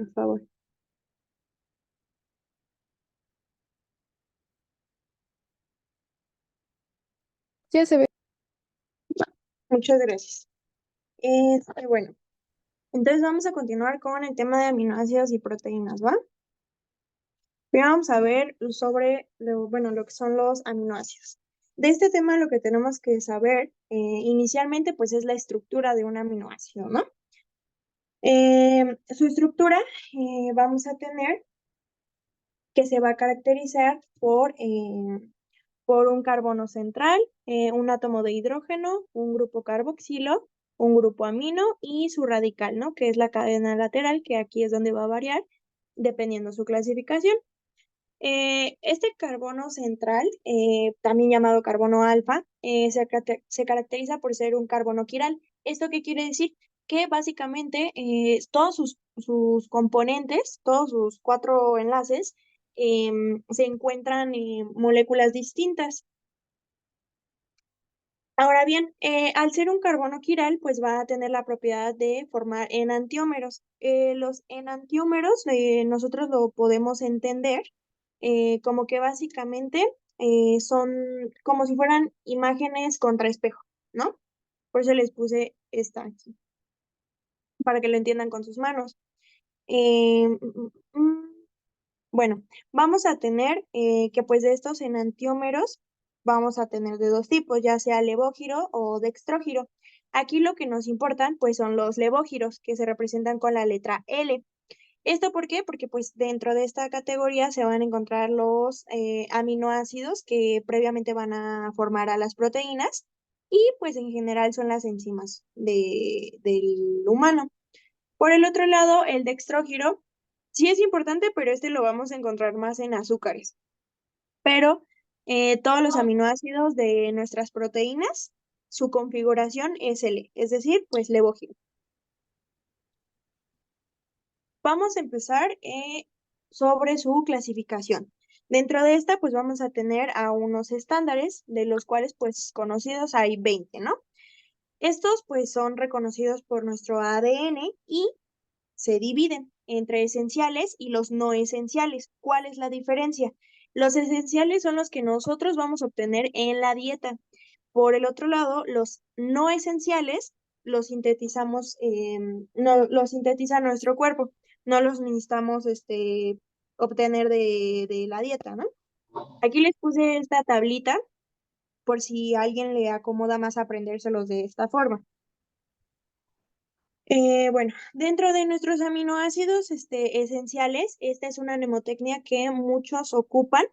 por favor. Ya se ve. Muchas gracias. Bueno, entonces vamos a continuar con el tema de aminoácidos y proteínas, ¿va? Primero vamos a ver sobre lo que son los aminoácidos. De este tema lo que tenemos que saber inicialmente pues es la estructura de un aminoácido, ¿no? Su estructura vamos a tener que se va a caracterizar por un carbono central, un átomo de hidrógeno, un grupo carboxilo, un grupo amino y su radical, ¿no? Que es la cadena lateral, que aquí es donde va a variar dependiendo su clasificación. Este carbono central, también llamado carbono alfa, se caracteriza por ser un carbono quiral. ¿Esto qué quiere decir? Que básicamente todos sus componentes, todos sus 4 enlaces, se encuentran en moléculas distintas. Ahora bien, al ser un carbono quiral, pues va a tener la propiedad de formar enantiómeros. Los enantiómeros nosotros lo podemos entender como que básicamente son como si fueran imágenes contra espejo, ¿no? Por eso les puse esta aquí, para que lo entiendan con sus manos. Eh, mm, mm, mm. Bueno, vamos a tener que pues de estos enantiómeros vamos a tener de 2 tipos, ya sea levógiro o dextrógiro. Aquí lo que nos importan pues son los levógiros, que se representan con la letra L. ¿Esto por qué? Porque pues dentro de esta categoría se van a encontrar los aminoácidos que previamente van a formar a las proteínas y pues en general son las enzimas del humano. Por el otro lado, el dextrógiro sí es importante, pero este lo vamos a encontrar más en azúcares. Pero todos los aminoácidos de nuestras proteínas, su configuración es L, es decir, pues levógiro. Vamos a empezar sobre su clasificación. Dentro de esta, pues vamos a tener a unos estándares, de los cuales pues conocidos hay 20, ¿no? Estos pues son reconocidos por nuestro ADN y se dividen entre esenciales y los no esenciales. ¿Cuál es la diferencia? Los esenciales son los que nosotros vamos a obtener en la dieta. Por el otro lado, los no esenciales los sintetizamos, no, los sintetiza nuestro cuerpo, no los necesitamos obtener de la dieta, ¿no? Aquí les puse esta tablita por si a alguien le acomoda más aprendérselos de esta forma. Bueno, dentro de nuestros aminoácidos esenciales, esta es una mnemotecnia que muchos ocupan,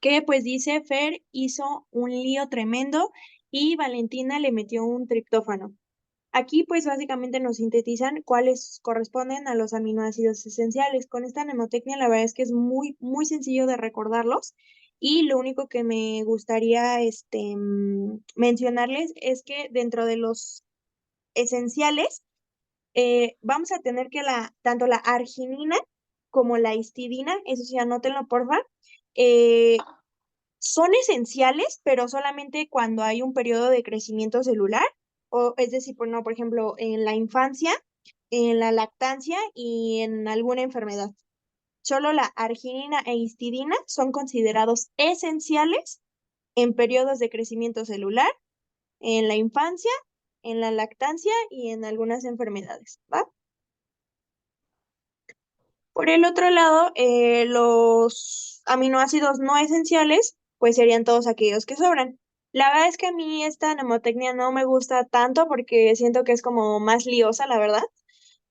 que pues dice Fer hizo un lío tremendo y Valentina le metió un triptófano. Aquí pues básicamente nos sintetizan cuáles corresponden a los aminoácidos esenciales. Con esta mnemotecnia la verdad es que es muy, muy sencillo de recordarlos y lo único que me gustaría mencionarles es que dentro de los esenciales vamos a tener que tanto la arginina como la histidina, eso sí, anótenlo porfa, eh, son esenciales, pero solamente cuando hay un periodo de crecimiento celular, o es decir, por ejemplo, en la infancia, en la lactancia y en alguna enfermedad. Solo la arginina e histidina son considerados esenciales en periodos de crecimiento celular, en la infancia, en la lactancia y en algunas enfermedades, ¿va? Por el otro lado, los aminoácidos no esenciales, pues serían todos aquellos que sobran. La verdad es que a mí esta mnemotecnia no me gusta tanto porque siento que es como más liosa, la verdad,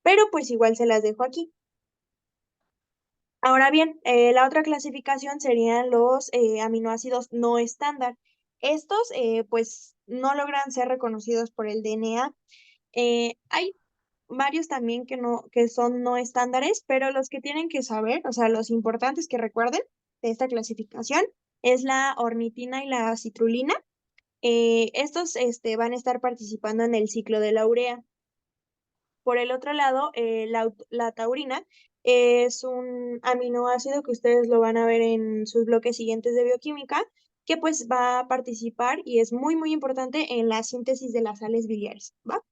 pero pues igual se las dejo aquí. Ahora bien, la otra clasificación serían los aminoácidos no estándar. Estos, pues, no logran ser reconocidos por el DNA. Hay varios también que son no estándares, pero los que tienen que saber, o sea, los importantes que recuerden de esta clasificación es la ornitina y la citrulina. Estos van a estar participando en el ciclo de la urea. Por el otro lado, la taurina es un aminoácido que ustedes lo van a ver en sus bloques siguientes de bioquímica, que pues va a participar y es muy, muy importante en la síntesis de las sales biliares, ¿va?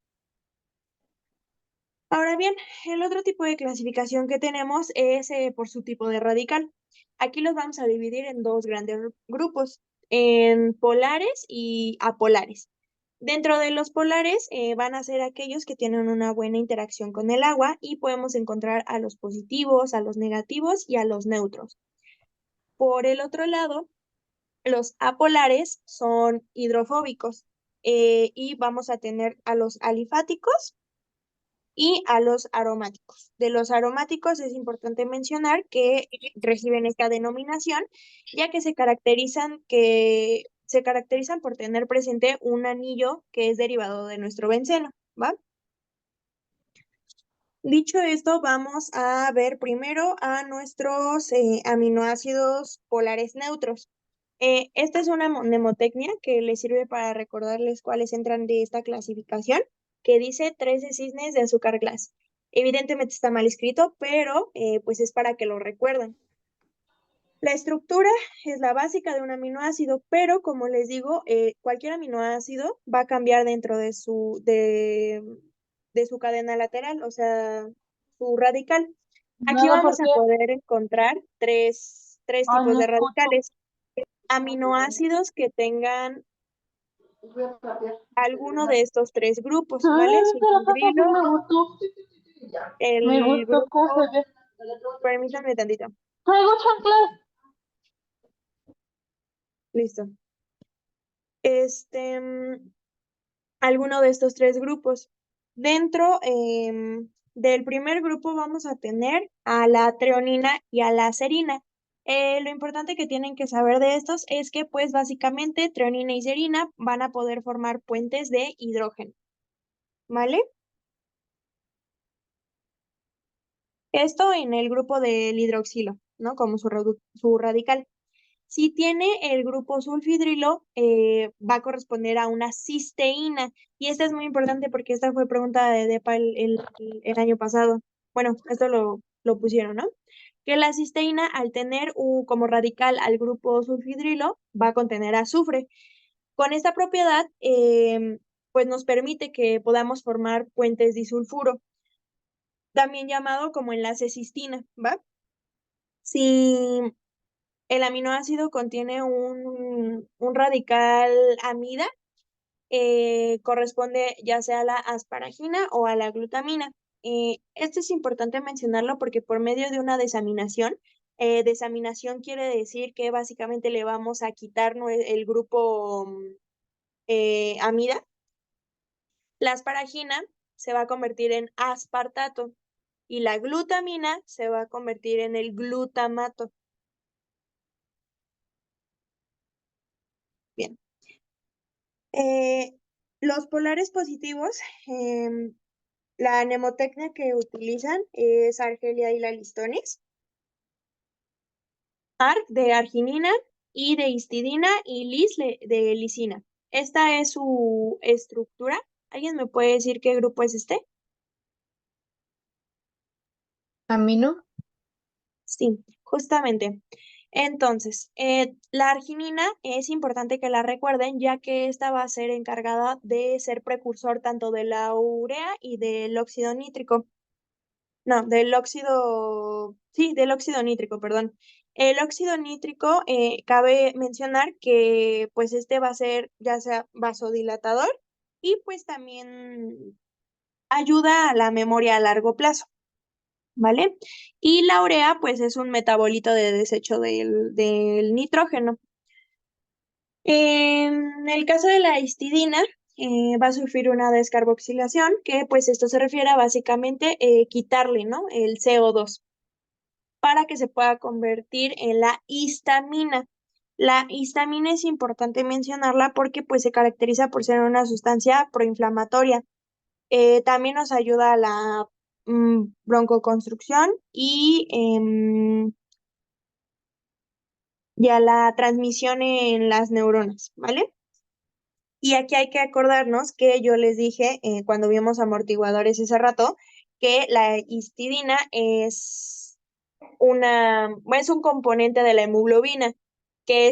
Ahora bien, el otro tipo de clasificación que tenemos es por su tipo de radical. Aquí los vamos a dividir en dos grandes grupos, en polares y apolares. Dentro de los polares van a ser aquellos que tienen una buena interacción con el agua y podemos encontrar a los positivos, a los negativos y a los neutros. Por el otro lado, los apolares son hidrofóbicos y vamos a tener a los alifáticos y a los aromáticos. De los aromáticos es importante mencionar que reciben esta denominación, ya que se caracterizan por tener presente un anillo que es derivado de nuestro benceno, ¿va? Dicho esto, vamos a ver primero a nuestros aminoácidos polares neutros. Esta es una mnemotecnia que les sirve para recordarles cuáles entran de esta clasificación, que dice 13 cisnes de azúcar glass. Evidentemente está mal escrito, pero pues es para que lo recuerden. La estructura es la básica de un aminoácido, pero como les digo, cualquier aminoácido va a cambiar dentro de su cadena lateral, o sea, su radical. Aquí Nada, vamos porque, a poder encontrar tres ay, tipos no de escucho. radicales. Aminoácidos que tengan Voy a cambiar. alguno de estos tres grupos, ¿vale? Ay, pero papá, pues Sulfidrilo, me gustó. Me el gustó cómo se grupo, ve. permítanme tantito, Traigo chanclas. listo. Este, alguno de estos tres grupos. Dentro del primer grupo vamos a tener a la treonina y a la serina. Lo importante que tienen que saber de estos es que pues básicamente treonina y serina van a poder formar puentes de hidrógeno, ¿vale? Esto en el grupo del hidroxilo, ¿no? Como su radical. Si tiene el grupo sulfidrilo, va a corresponder a una cisteína. Y esta es muy importante porque esta fue pregunta de DEPA el año pasado. Bueno, esto lo pusieron, ¿no? Que la cisteína, al tener como radical al grupo sulfidrilo, va a contener azufre. Con esta propiedad, pues nos permite que podamos formar puentes disulfuro, también llamado como enlace cistina, ¿va? Si el aminoácido contiene un radical amida, corresponde ya sea a la asparagina o a la glutamina. Esto es importante mencionarlo porque por medio de una desaminación quiere decir que básicamente le vamos a quitar el grupo amida. La asparagina se va a convertir en aspartato y la glutamina se va a convertir en el glutamato. Bien. Eh, los polares positivos, la mnemotecnia que utilizan es Argelia y la Listones. Arg de arginina y de histidina y de lisina. Esta es su estructura. ¿Alguien me puede decir qué grupo es este? Amino. Sí, justamente. Entonces, la arginina es importante que la recuerden, ya que esta va a ser encargada de ser precursor tanto de la urea y del óxido nítrico. No, del óxido nítrico, perdón. El óxido nítrico, cabe mencionar que pues este va a ser ya sea vasodilatador y pues también ayuda a la memoria a largo plazo, ¿vale? Y la urea pues es un metabolito de desecho del nitrógeno. En el caso de la histidina, va a sufrir una descarboxilación, que pues esto se refiere a básicamente quitarle, ¿no? El CO2 para que se pueda convertir en la histamina. La histamina es importante mencionarla porque pues se caracteriza por ser una sustancia proinflamatoria. También nos ayuda a la broncoconstrucción y a la transmisión en las neuronas, ¿vale? Y aquí hay que acordarnos que yo les dije cuando vimos amortiguadores ese rato que la histidina es un componente de la hemoglobina, que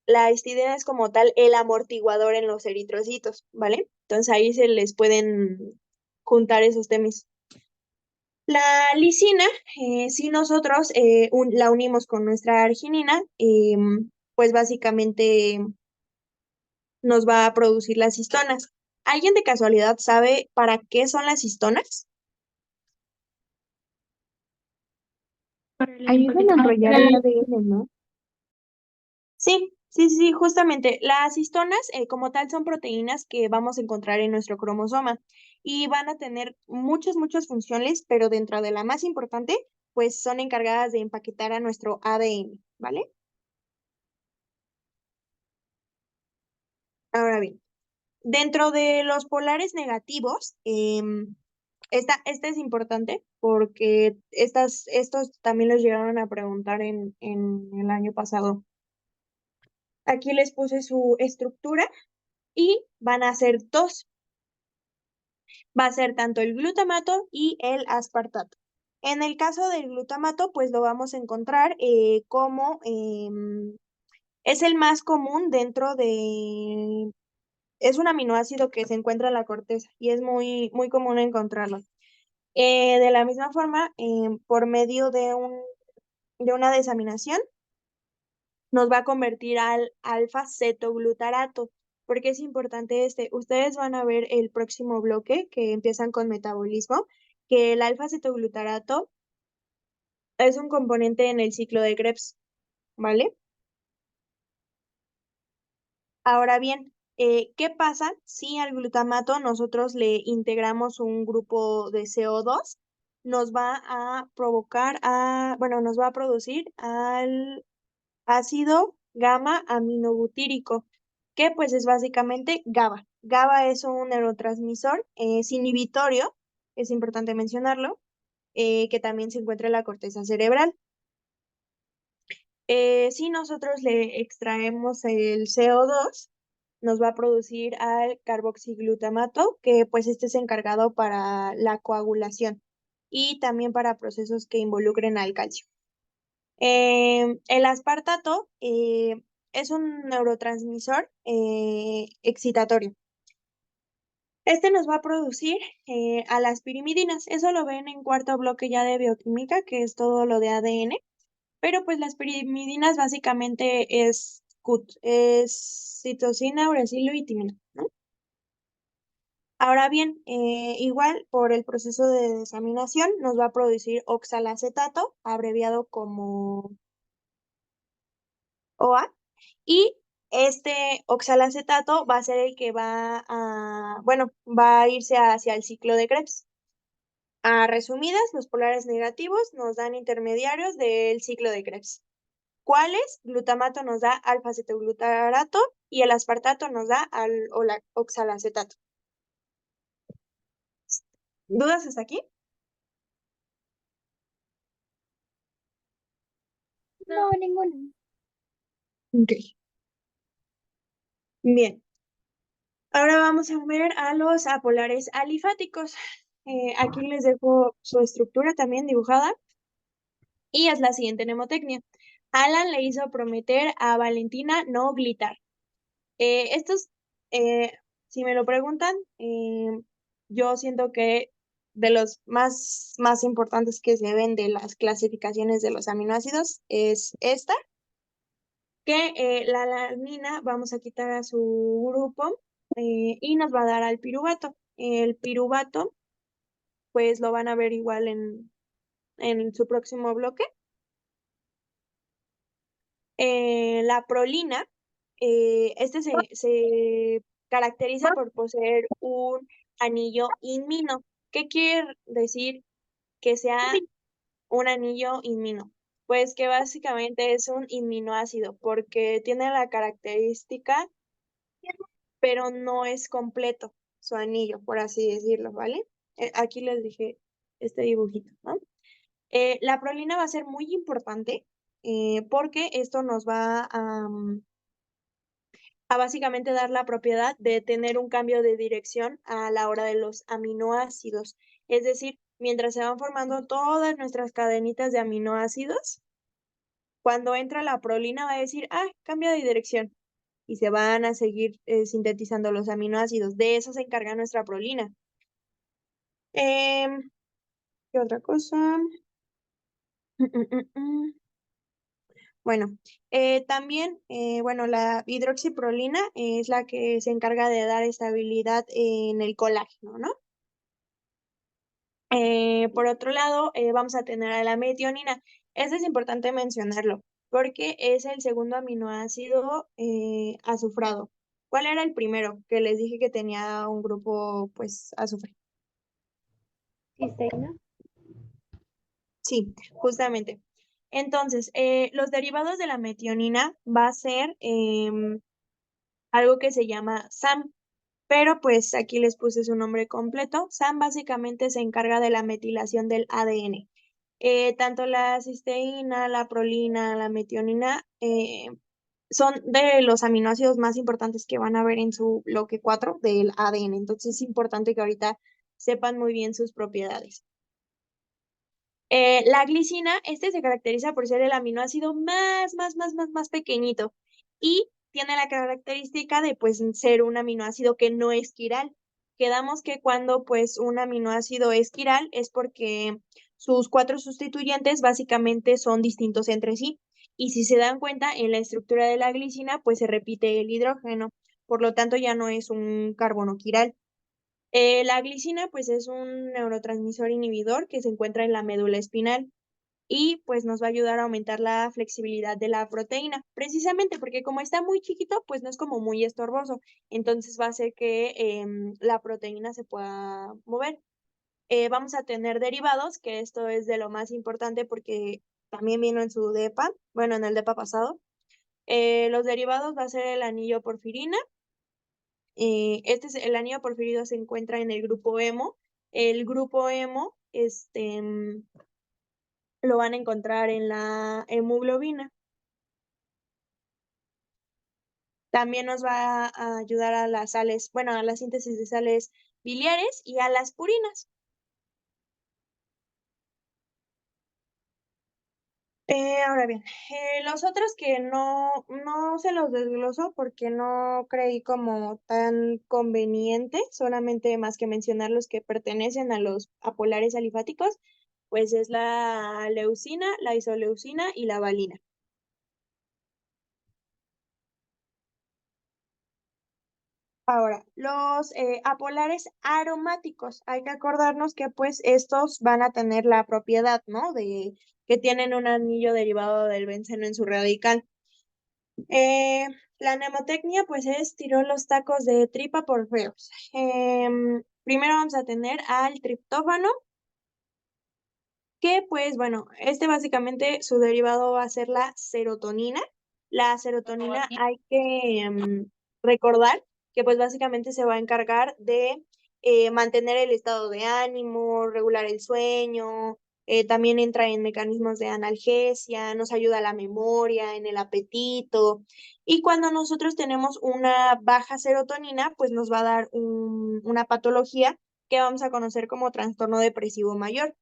la histidina es como tal el amortiguador en los eritrocitos, ¿vale? Entonces ahí se les pueden juntar esos temas. La lisina, si nosotros la unimos con nuestra arginina, pues básicamente nos va a producir las histonas. ¿Alguien de casualidad sabe para qué son las histonas? Para el Ayudan a empaquetado. enrollar el ADN, ¿no? Sí, sí, sí, justamente. Las histonas, como tal, son proteínas que vamos a encontrar en nuestro cromosoma y van a tener muchas funciones, pero dentro de la más importante, pues son encargadas de empaquetar a nuestro ADN, ¿vale? Ahora bien, dentro de los polares negativos, esta es importante porque estos también los llegaron a preguntar en el año pasado. Aquí les puse su estructura y van a ser dos. Va a ser tanto el glutamato y el aspartato. En el caso del glutamato, pues lo vamos a encontrar como es el más común dentro de... Es un aminoácido que se encuentra en la corteza y es muy común encontrarlo. De la misma forma, por medio de una desaminación, nos va a convertir al alfa-cetoglutarato. ¿Por qué es importante este? Ustedes van a ver el próximo bloque que empiezan con metabolismo, que el alfa-cetoglutarato es un componente en el ciclo de Krebs, ¿vale? Ahora bien, ¿qué pasa si al glutamato nosotros le integramos un grupo de CO2? Nos va a provocar bueno, nos va a producir al ácido gamma aminobutírico, que pues es básicamente GABA. GABA es un neurotransmisor, es inhibitorio, es importante mencionarlo, que también se encuentra en la corteza cerebral. Si nosotros le extraemos el CO2, nos va a producir al carboxiglutamato, que pues este es encargado para la coagulación y también para procesos que involucren al calcio. El aspartato es un neurotransmisor excitatorio. Este nos va a producir a las pirimidinas. Eso lo ven en cuarto bloque ya de bioquímica, que es todo lo de ADN. Pero pues las pirimidinas básicamente es CUT, es citosina, uracilo y timina, ¿no? Ahora bien, igual por el proceso de desaminación nos va a producir oxalacetato, abreviado como OA, y este oxalacetato va a ser el que bueno, va a irse hacia el ciclo de Krebs. A resumidas, los polares negativos nos dan intermediarios del ciclo de Krebs. ¿Cuáles? Glutamato nos da alfa-cetoglutarato y el aspartato nos da oxalacetato. ¿Dudas hasta aquí? No, ninguna. Ok. Bien. Ahora vamos a ver a los apolares alifáticos. Aquí les dejo su estructura también dibujada. Y es la siguiente mnemotecnia. Alan le hizo prometer a Valentina no gritar. Estos, eh, si me lo preguntan, yo siento que de los más importantes que se ven de las clasificaciones de los aminoácidos es esta, que la alanina vamos a quitar a su grupo y nos va a dar al piruvato. El piruvato, pues lo van a ver igual en su próximo bloque. La prolina, se caracteriza por poseer un anillo inmino. ¿Qué quiere decir que sea un anillo inmino? Pues que básicamente es un inminoácido, porque tiene la característica, pero no es completo su anillo, por así decirlo, ¿vale? Aquí les dije este dibujito, ¿no? La prolina va a ser muy importante porque esto nos va a básicamente dar la propiedad de tener un cambio de dirección a la hora de los aminoácidos. Es decir, mientras se van formando todas nuestras cadenitas de aminoácidos, cuando entra la prolina va a decir, cambia de dirección. Y se van a seguir sintetizando los aminoácidos. De eso se encarga nuestra prolina. ¿Qué otra cosa? Bueno, también, bueno, la hidroxiprolina es la que se encarga de dar estabilidad en el colágeno, ¿no? Por otro lado, vamos a tener a la metionina. Este es importante mencionarlo porque es el segundo aminoácido azufrado. ¿Cuál era el primero? Que les dije que tenía un grupo, pues, azufre. Cisteína. Sí, justamente. Entonces, los derivados de la metionina va a ser algo que se llama SAM, pero pues aquí les puse su nombre completo. SAM básicamente se encarga de la metilación del ADN. Tanto la cisteína, la prolina, la metionina son de los aminoácidos más importantes que van a ver en su bloque 4 del ADN. Entonces es importante que ahorita sepan muy bien sus propiedades. La glicina, este se caracteriza por ser el aminoácido más pequeñito y tiene la característica de pues ser un aminoácido que no es quiral. Quedamos que cuando pues un aminoácido es quiral es porque sus 4 sustituyentes básicamente son distintos entre sí. Y si se dan cuenta, en la estructura de la glicina pues se repite el hidrógeno, por lo tanto ya no es un carbono quiral. La glicina, pues, es un neurotransmisor inhibidor que se encuentra en la médula espinal y, pues, nos va a ayudar a aumentar la flexibilidad de la proteína, precisamente porque como está muy chiquito, pues, no es como muy estorboso, entonces va a hacer que la proteína se pueda mover. Vamos a tener derivados, que esto es de lo más importante porque también vino en su DEPA, bueno, en el DEPA pasado. Los derivados va a ser el anillo porfirina. El anillo porfirido se encuentra en el grupo hemo. El grupo hemo, lo van a encontrar en la hemoglobina. También nos va a ayudar a las sales, bueno, a la síntesis de sales biliares y a las purinas. Ahora bien, los otros que no se los desgloso porque no creí como tan conveniente, solamente más que mencionar los que pertenecen a los apolares alifáticos, pues es la leucina, la isoleucina y la valina. Ahora, los apolares aromáticos, hay que acordarnos que pues estos van a tener la propiedad, ¿no? De que tienen un anillo derivado del benceno en su radical. La mnemotecnia, pues, es tiró los tacos de tripa por feos. Primero vamos a tener al triptófano, que, pues, bueno, este básicamente su derivado va a ser la serotonina. La serotonina hay que recordar que, pues, básicamente se va a encargar de mantener el estado de ánimo, regular el sueño, también entra en mecanismos de analgesia, nos ayuda a la memoria, en el apetito. Y cuando nosotros tenemos una baja serotonina, pues nos va a dar una patología que vamos a conocer como trastorno depresivo mayor.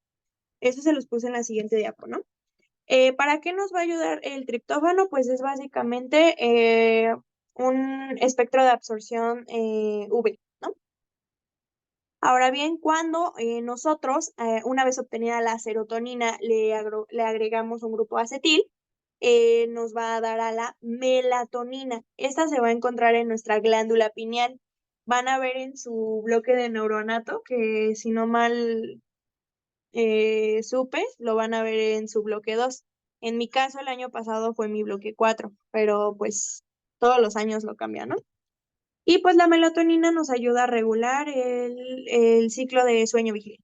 Eso se los puse en la siguiente diapo, ¿no? ¿Para qué nos va a ayudar el triptófano? Pues es básicamente un espectro de absorción V, ¿no? Ahora bien, cuando nosotros, una vez obtenida la serotonina, le agregamos un grupo acetil, nos va a dar a la melatonina. Esta se va a encontrar en nuestra glándula pineal. Van a ver en su bloque de neuronato, que si no mal supe, lo van a ver en su bloque 2. En mi caso, el año pasado fue mi bloque 4, pero pues todos los años lo cambian, ¿no? Y pues la melatonina nos ayuda a regular el ciclo de sueño-vigilia.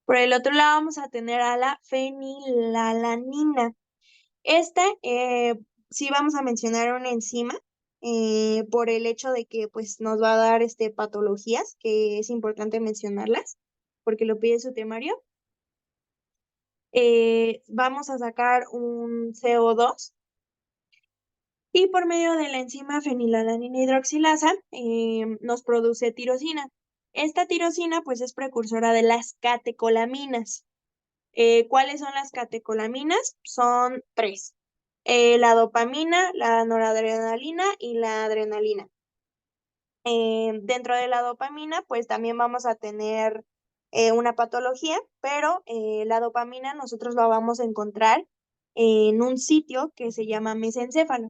Por el otro lado vamos a tener a la fenilalanina. Esta, sí vamos a mencionar una enzima, por el hecho de que pues nos va a dar patologías, que es importante mencionarlas, porque lo pide su temario. Vamos a sacar un CO2 y por medio de la enzima fenilalanina hidroxilasa nos produce tirosina. Esta tirosina pues es precursora de las catecolaminas. ¿Cuáles son las catecolaminas? Son 3. La dopamina, la noradrenalina y la adrenalina. Dentro de la dopamina pues también vamos a tener una patología, pero la dopamina nosotros la vamos a encontrar en un sitio que se llama mesencéfalo.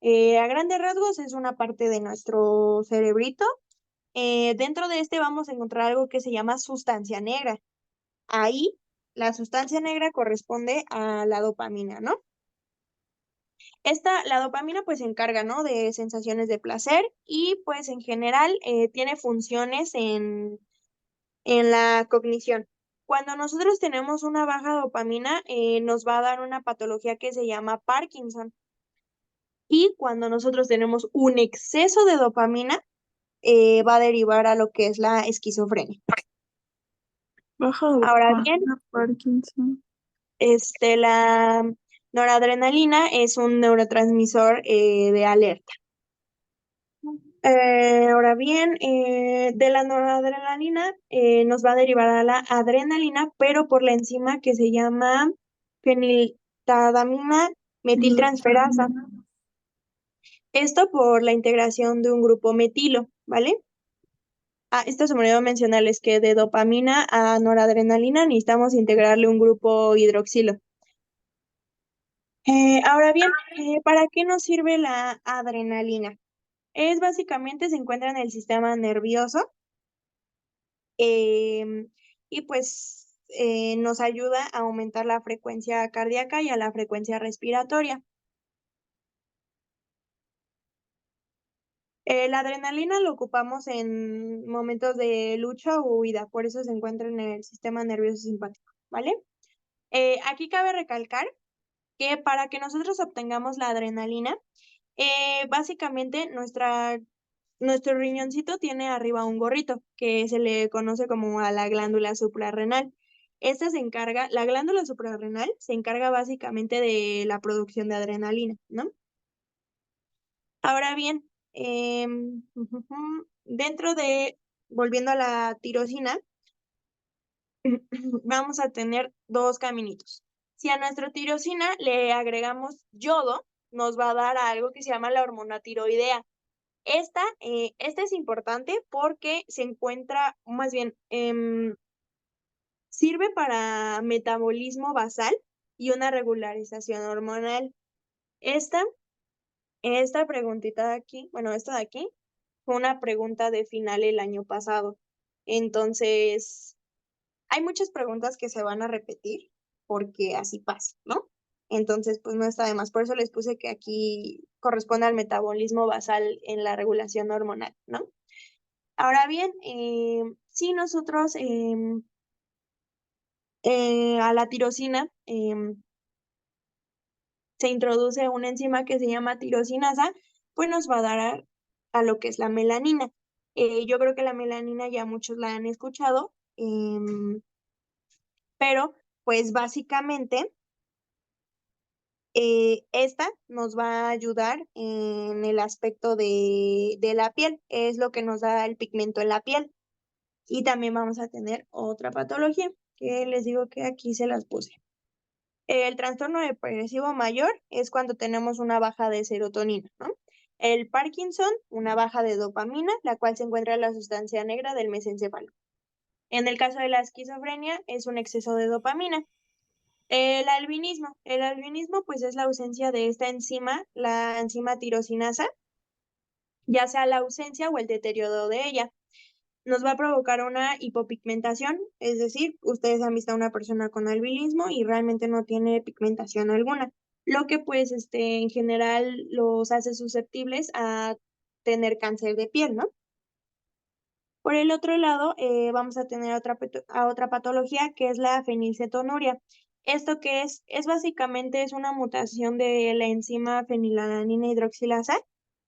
A grandes rasgos es una parte de nuestro cerebrito. Dentro de este vamos a encontrar algo que se llama sustancia negra. Ahí la sustancia negra corresponde a la dopamina, ¿no? La dopamina pues se encarga, ¿no? De sensaciones de placer y pues en general tiene funciones en la cognición. Cuando nosotros tenemos una baja dopamina, nos va a dar una patología que se llama Parkinson. Y cuando nosotros tenemos un exceso de dopamina, va a derivar a lo que es la esquizofrenia. Baja Ahora bien, dopamina, Parkinson. la noradrenalina es un neurotransmisor de alerta. Ahora bien, de la noradrenalina nos va a derivar a la adrenalina, pero por la enzima que se llama feniltadamina metiltransferasa. Esto por la integración de un grupo metilo, ¿vale? Esto se me olvidó mencionarles que de dopamina a noradrenalina necesitamos integrarle un grupo hidroxilo. Ahora bien, ¿para qué nos sirve la adrenalina? Básicamente se encuentra en el sistema nervioso y pues nos ayuda a aumentar la frecuencia cardíaca y a la frecuencia respiratoria. La adrenalina lo ocupamos en momentos de lucha o huida, por eso se encuentra en el sistema nervioso simpático, ¿vale? Aquí cabe recalcar que para que nosotros obtengamos la adrenalina, básicamente nuestro riñoncito tiene arriba un gorrito que se le conoce como a la glándula suprarrenal. La glándula suprarrenal se encarga básicamente de la producción de adrenalina, ¿no? Ahora bien, volviendo a la tirosina, vamos a tener dos caminitos. Si a nuestra tirosina le agregamos yodo, nos va a dar algo que se llama la hormona tiroidea. Esta es importante porque se encuentra, más bien, sirve para metabolismo basal y una regularización hormonal. Esta preguntita de aquí, bueno, esta de aquí, fue una pregunta de final el año pasado. Entonces, hay muchas preguntas que se van a repetir porque así pasa, ¿no? Entonces, pues no está de más. Por eso les puse que aquí corresponde al metabolismo basal en la regulación hormonal, ¿no? Ahora bien, si nosotros a la tirosina se introduce una enzima que se llama tirosinasa, pues nos va a dar a lo que es la melanina. Yo creo que la melanina ya muchos la han escuchado, pero pues básicamente esta nos va a ayudar en el aspecto de la piel, es lo que nos da el pigmento en la piel. Y también vamos a tener otra patología, que les digo que aquí se las puse. El trastorno depresivo mayor es cuando tenemos una baja de serotonina, ¿no? El Parkinson, una baja de dopamina, la cual se encuentra en la sustancia negra del mesencéfalo. En el caso de la esquizofrenia, es un exceso de dopamina. El albinismo pues es la ausencia de esta enzima, la enzima tirosinasa, ya sea la ausencia o el deterioro de ella. Nos va a provocar una hipopigmentación, es decir, ustedes han visto a una persona con albinismo y realmente no tiene pigmentación alguna, lo que pues en general los hace susceptibles a tener cáncer de piel, ¿no? Por el otro lado, vamos a tener otra patología que es la fenilcetonuria. ¿Esto qué es? Básicamente una mutación de la enzima fenilalanina hidroxilasa,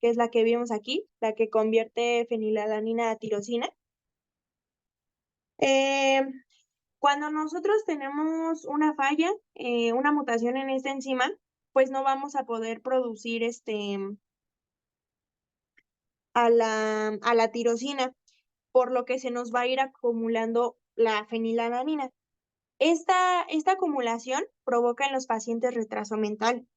que es la que vimos aquí, la que convierte fenilalanina a tirosina. Cuando nosotros tenemos una falla, una mutación en esta enzima, pues no vamos a poder producir a la tirosina, por lo que se nos va a ir acumulando la fenilalanina. Esta acumulación provoca en los pacientes retraso mental.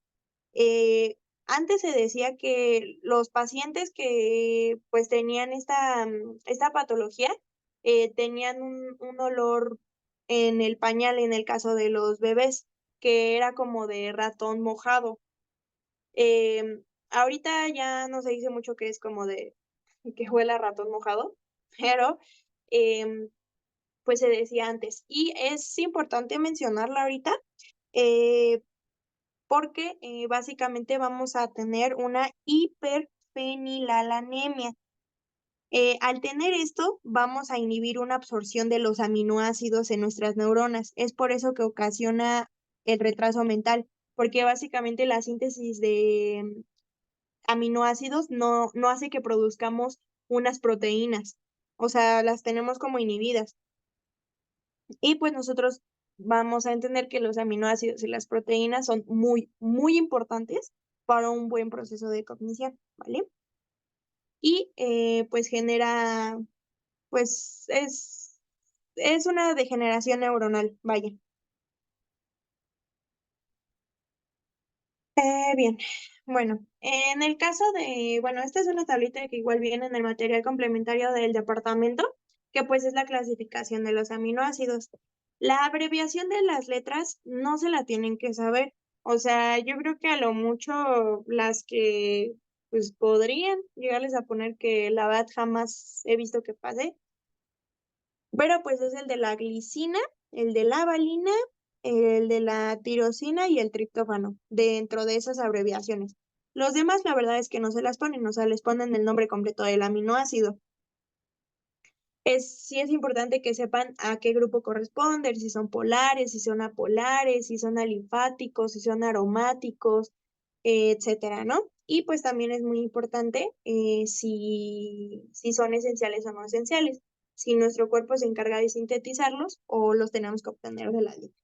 Antes se decía que los pacientes que pues tenían esta patología tenían un olor en el pañal en el caso de los bebés, que era como de ratón mojado. Ahorita ya no se dice mucho que es como de que huele a ratón mojado, pero pues se decía antes. Y es importante mencionarla ahorita porque básicamente vamos a tener una hiperfenilalanemia. Al tener esto, vamos a inhibir una absorción de los aminoácidos en nuestras neuronas. Es por eso que ocasiona el retraso mental, porque básicamente la síntesis de aminoácidos no hace que produzcamos unas proteínas, o sea, las tenemos como inhibidas. Y pues nosotros vamos a entender que los aminoácidos y las proteínas son muy, muy importantes para un buen proceso de cognición, ¿vale? Y pues genera, pues es una degeneración neuronal, vaya. Bien, bueno, en el caso de, bueno, esta es una tablita que igual viene en el material complementario del departamento, que pues es la clasificación de los aminoácidos. La abreviación de las letras no se la tienen que saber, o sea, yo creo que a lo mucho las que pues podrían llegarles a poner que la verdad jamás he visto que pase, pero pues es el de la glicina, el de la valina, el de la tirosina y el triptófano, dentro de esas abreviaciones. Los demás, la verdad es que no se las ponen, o sea, les ponen el nombre completo del aminoácido. Sí es importante que sepan a qué grupo corresponden, si son polares, si son apolares, si son alifáticos, si son aromáticos, etcétera, ¿no? Y pues también es muy importante si son esenciales o no esenciales, si nuestro cuerpo se encarga de sintetizarlos o los tenemos que obtener de la dieta.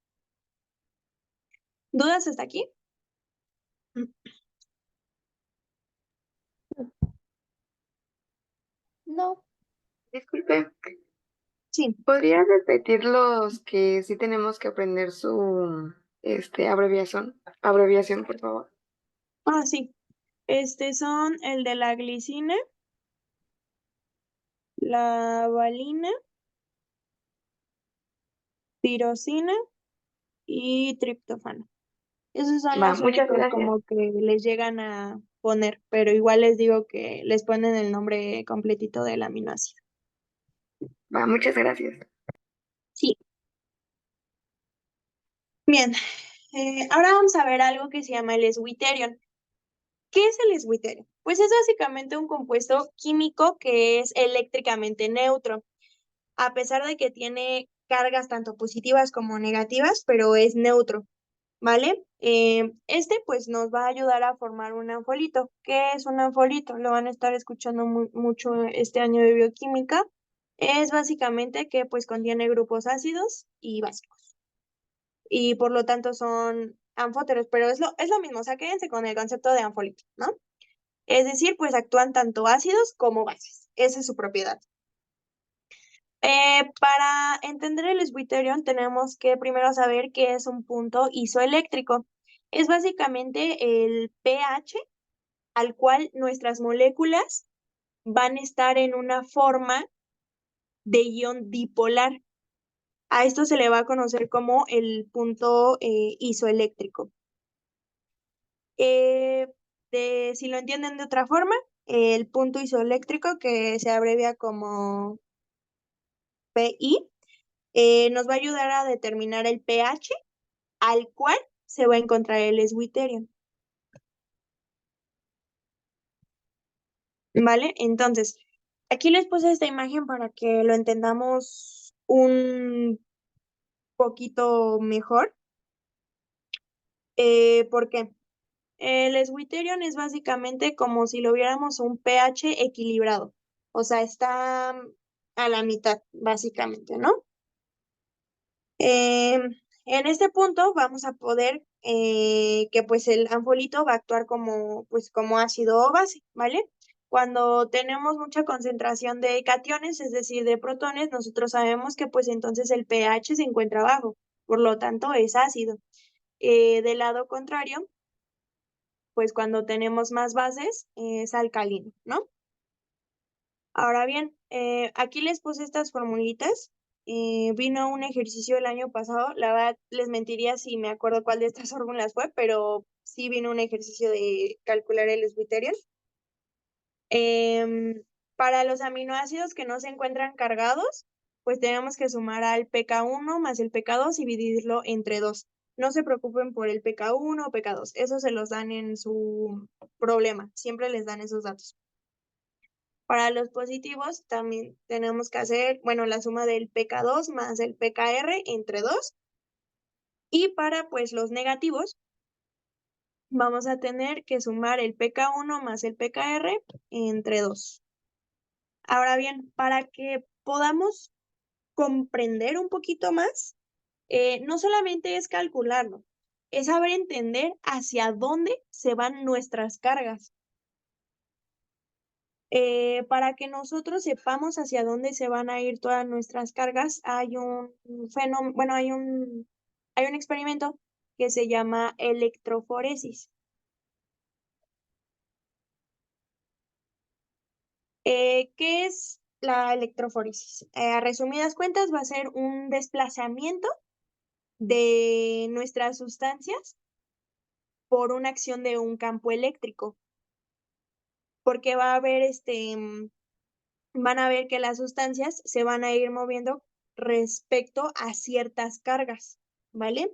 ¿Dudas hasta aquí? No. Disculpe, Sí. ¿podría repetir los que sí tenemos que aprender su abreviación, por favor? Sí. Son el de la glicina, la valina, tirosina y triptófano. Esos son Va, los muchas únicos gracias. como que les llegan a poner, pero igual les digo que les ponen el nombre completito del aminoácido. Va, muchas gracias. Sí. Bien, ahora vamos a ver algo que se llama el eswitterion. ¿Qué es el eswitterion? Pues es básicamente un compuesto químico que es eléctricamente neutro, a pesar de que tiene cargas tanto positivas como negativas, pero es neutro. ¿Vale? Este pues nos va a ayudar a formar un anfolito. ¿Qué es un anfolito? Lo van a estar escuchando mucho este año de bioquímica. Es básicamente que pues contiene grupos ácidos y básicos. Y por lo tanto son anfóteros, pero es lo mismo, o sea, quédense con el concepto de anfolito, ¿no? Es decir, pues actúan tanto ácidos como bases. Esa es su propiedad. Para entender el eswitterion tenemos que primero saber qué es un punto isoeléctrico. Es básicamente el pH al cual nuestras moléculas van a estar en una forma de ion dipolar. A esto se le va a conocer como el punto isoeléctrico. Si lo entienden de otra forma, el punto isoeléctrico, que se abrevia como PI, nos va a ayudar a determinar el pH al cual se va a encontrar el eswitterion. ¿Vale? Entonces, aquí les puse esta imagen para que lo entendamos un poquito mejor. ¿Por qué? El eswitterion es básicamente como si lo viéramos un pH equilibrado. O sea, está a la mitad, básicamente, ¿no? En este punto vamos a poder que pues el anfolito va a actuar como, pues, como ácido o base, ¿vale? Cuando tenemos mucha concentración de cationes, es decir, de protones, nosotros sabemos que pues entonces el pH se encuentra bajo, por lo tanto es ácido. Del lado contrario, pues cuando tenemos más bases es alcalino, ¿no? Ahora bien, Aquí les puse estas formulitas. Vino un ejercicio el año pasado. La verdad, les mentiría si me acuerdo cuál de estas fórmulas fue, pero sí vino un ejercicio de calcular el Switterion. Para los aminoácidos que no se encuentran cargados, pues tenemos que sumar al pK1 más el pK2 y dividirlo entre 2. No se preocupen por el pK1 o pK2, eso se los dan en su problema, siempre les dan esos datos. Para los positivos también tenemos que hacer, bueno, la suma del pK2 más el pKr entre 2. Y para pues los negativos, vamos a tener que sumar el pK1 más el pKr entre 2. Ahora bien, para que podamos comprender un poquito más, no solamente es calcularlo, es saber entender hacia dónde se van nuestras cargas. Para que nosotros sepamos hacia dónde se van a ir todas nuestras cargas, hay un fenómeno, bueno, hay un experimento que se llama electroforesis. ¿Qué es la electroforesis? A resumidas cuentas, va a ser un desplazamiento de nuestras sustancias por una acción de un campo eléctrico. Porque va a haber van a ver que las sustancias se van a ir moviendo respecto a ciertas cargas, ¿vale?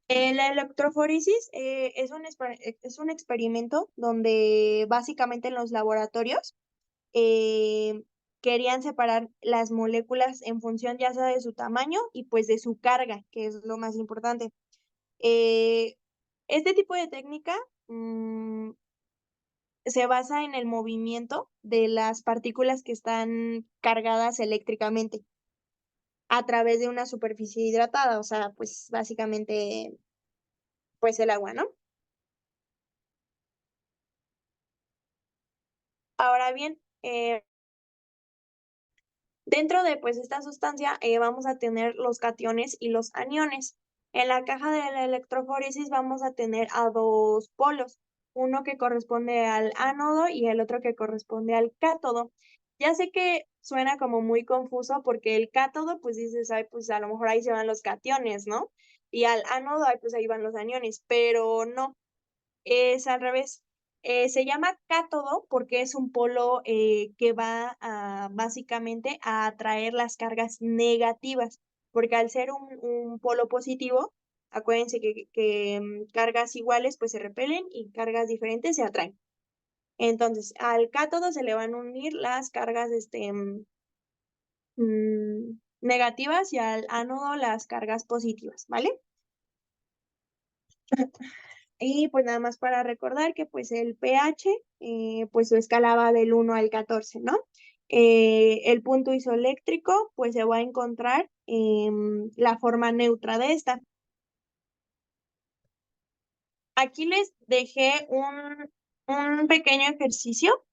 La electroforesis es un experimento donde básicamente en los laboratorios querían separar las moléculas en función ya sea de su tamaño y pues de su carga, que es lo más importante. Este tipo de técnica se basa en el movimiento de las partículas que están cargadas eléctricamente a través de una superficie hidratada, o sea, pues básicamente, pues el agua, ¿no? Ahora bien, dentro de pues esta sustancia vamos a tener los cationes y los aniones. En la caja de la electroforesis vamos a tener a dos polos, uno que corresponde al ánodo y el otro que corresponde al cátodo. Ya sé que suena como muy confuso porque el cátodo, pues dices, ay, pues a lo mejor ahí se van los cationes, ¿no? Y al ánodo, ay, pues ahí van los aniones, pero no, es al revés. Se llama cátodo porque es un polo que va básicamente a atraer las cargas negativas, porque al ser un polo positivo, acuérdense que cargas iguales pues se repelen y cargas diferentes se atraen. Entonces, al cátodo se le van a unir las cargas negativas y al ánodo las cargas positivas, ¿vale? Y pues nada más para recordar que pues el pH, pues su escala va del 1 al 14, ¿no? El punto isoeléctrico, pues se va a encontrar la forma neutra de esta. Aquí les dejé un pequeño ejercicio,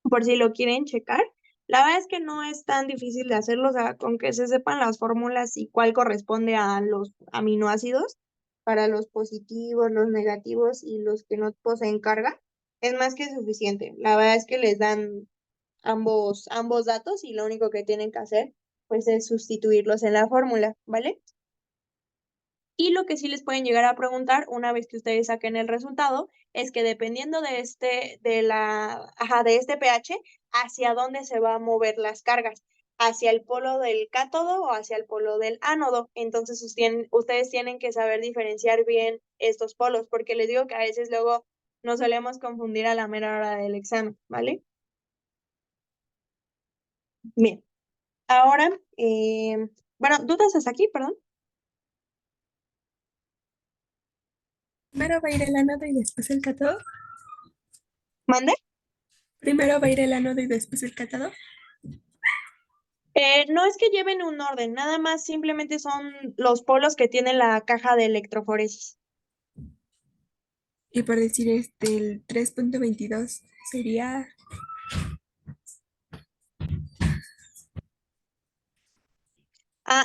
por si lo quieren checar. La verdad es que no es tan difícil de hacerlo, o sea, con que se sepan las fórmulas y cuál corresponde a los aminoácidos para los positivos, los negativos y los que no poseen carga, es más que suficiente. La verdad es que les dan ambos datos y lo único que tienen que hacer pues es sustituirlos en la fórmula, ¿vale? Y lo que sí les pueden llegar a preguntar una vez que ustedes saquen el resultado es que dependiendo de este pH, hacia dónde se va a mover las cargas, hacia el polo del cátodo o hacia el polo del ánodo. Entonces ustedes tienen que saber diferenciar bien estos polos, porque les digo que a veces luego nos solemos confundir a la mera hora del examen, ¿vale? Bien, ahora, bueno, ¿dudas hasta aquí, perdón? Primero va a ir el ánodo y después el cátodo. ¿Mande? Primero va a ir el ánodo y después el cátodo. No es que lleven un orden, nada más simplemente son los polos que tiene la caja de electroforesis. Y por decir el 3.22 sería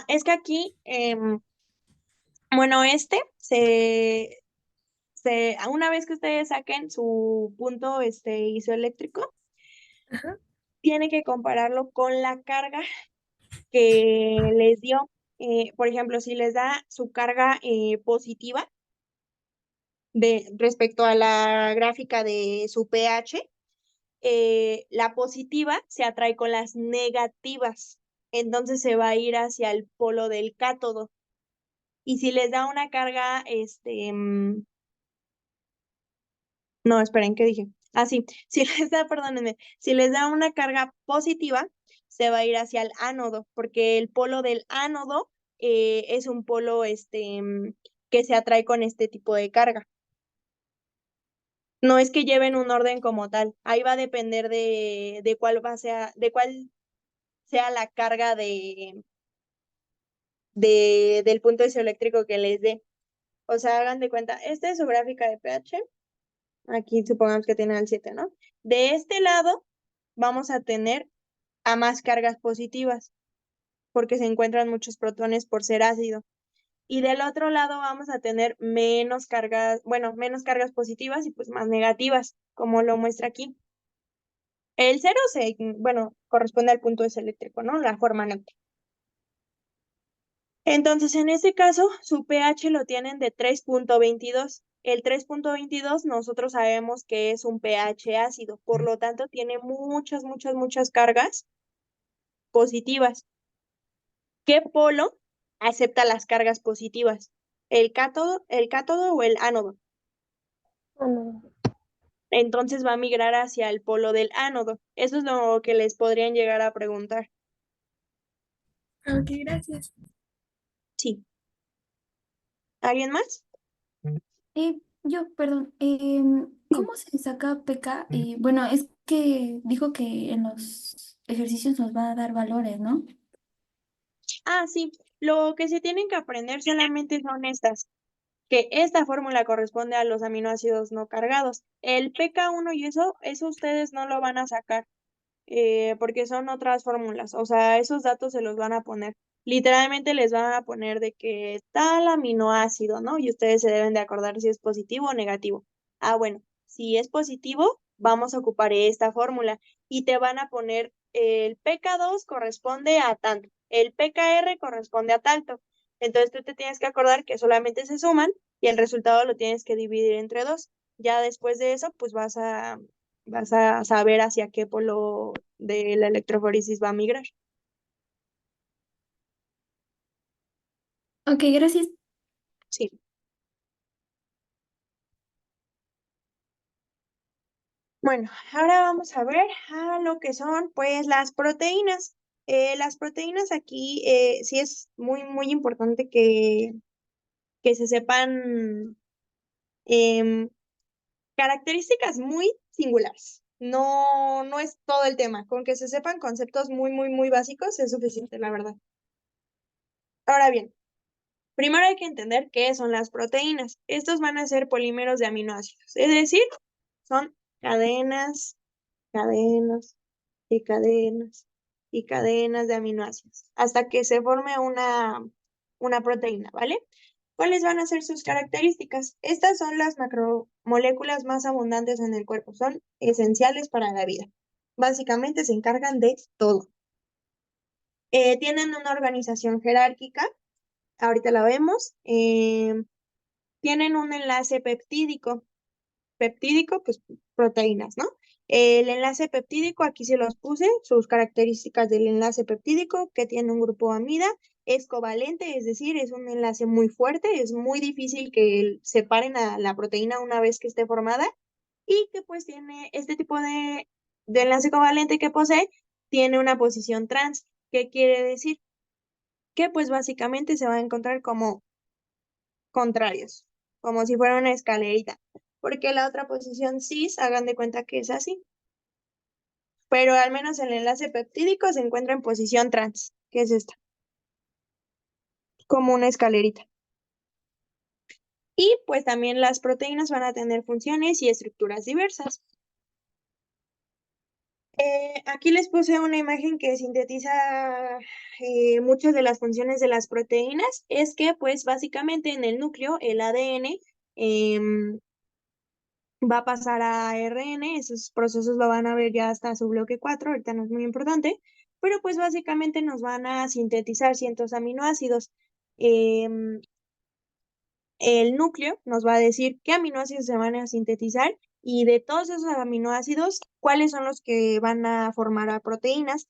Es que aquí, bueno, una vez que ustedes saquen su punto isoeléctrico, ajá, tiene que compararlo con la carga que les dio. Por ejemplo, si les da su carga positiva respecto a la gráfica de su pH, la positiva se atrae con las negativas, entonces se va a ir hacia el polo del cátodo. Y si les da una carga, no, esperen, ¿qué dije? Ah, sí, si les da, perdónenme, si les da una carga positiva, se va a ir hacia el ánodo, porque el polo del ánodo es un polo que se atrae con este tipo de carga. No es que lleven un orden como tal, ahí va a depender de cuál sea la carga del punto isoeléctrico que les dé. O sea, hagan de cuenta, esta es su gráfica de pH. Aquí supongamos que tiene el 7, ¿no? De este lado vamos a tener a más cargas positivas, porque se encuentran muchos protones por ser ácido. Y del otro lado vamos a tener menos cargas, bueno, menos cargas positivas y pues más negativas, como lo muestra aquí. El 0 bueno, corresponde al punto eléctrico, ¿no? La forma neutra. Entonces, en este caso, su pH lo tienen de 3.22. El 3.22 nosotros sabemos que es un pH ácido, por lo tanto tiene muchas cargas positivas. ¿Qué polo acepta las cargas positivas? El cátodo o el ánodo? Entonces va a migrar hacia el polo del ánodo. Eso es lo que les podrían llegar a preguntar. Ok, gracias. Sí. ¿Alguien más? Perdón, ¿cómo se saca PK? Bueno, es que dijo que en los ejercicios nos va a dar valores, ¿no? Ah, sí. Lo que se tienen que aprender solamente son estas, que esta fórmula corresponde a los aminoácidos no cargados. El pK1 y eso ustedes no lo van a sacar, porque son otras fórmulas. O sea, esos datos se los van a poner. Literalmente les van a poner de que tal aminoácido, ¿no? Y ustedes se deben de acordar si es positivo o negativo. Ah, bueno, si es positivo, vamos a ocupar esta fórmula y te van a poner el pK2 corresponde a tanto, el pKr corresponde a tanto. Entonces tú te tienes que acordar que solamente se suman y el resultado lo tienes que dividir entre dos. Ya después de eso, pues vas a saber hacia qué polo de la electroforesis va a migrar. Ok, gracias. Sí. Bueno, ahora vamos a ver a lo que son, pues, las proteínas. Las proteínas aquí sí es muy importante que se sepan em, características muy singulares. No es todo el tema. Con que se sepan conceptos muy básicos es suficiente, la verdad. Ahora bien, primero hay que entender qué son las proteínas. Estos van a ser polímeros de aminoácidos, es decir, son cadenas, cadenas y cadenas y cadenas de aminoácidos, hasta que se forme una proteína, ¿vale? ¿Cuáles van a ser sus características? Estas son las macromoléculas más abundantes en el cuerpo, son esenciales para la vida. Básicamente se encargan de todo. Tienen una organización jerárquica, ahorita la vemos. Tienen un enlace peptídico, pues proteínas, ¿no? El enlace peptídico, aquí se los puse, sus características del enlace peptídico, que tiene un grupo amida, es covalente, es decir, es un enlace muy fuerte, es muy difícil que separen a la proteína una vez que esté formada, y que pues tiene este tipo de enlace covalente que posee, tiene una posición trans. ¿Qué quiere decir? Que pues básicamente se va a encontrar como contrarios, como si fuera una escalerita, porque la otra posición cis, hagan de cuenta que es así, pero al menos el enlace peptídico se encuentra en posición trans, que es esta, como una escalerita. Y pues también las proteínas van a tener funciones y estructuras diversas. Aquí les puse una imagen que sintetiza muchas de las funciones de las proteínas. Es que pues básicamente en el núcleo, el ADN, va a pasar a ARN, esos procesos lo van a ver ya hasta su bloque 4, ahorita no es muy importante, pero pues básicamente nos van a sintetizar ciertos aminoácidos. Em, el núcleo nos va a decir qué aminoácidos se van a sintetizar y de todos esos aminoácidos, cuáles son los que van a formar a proteínas,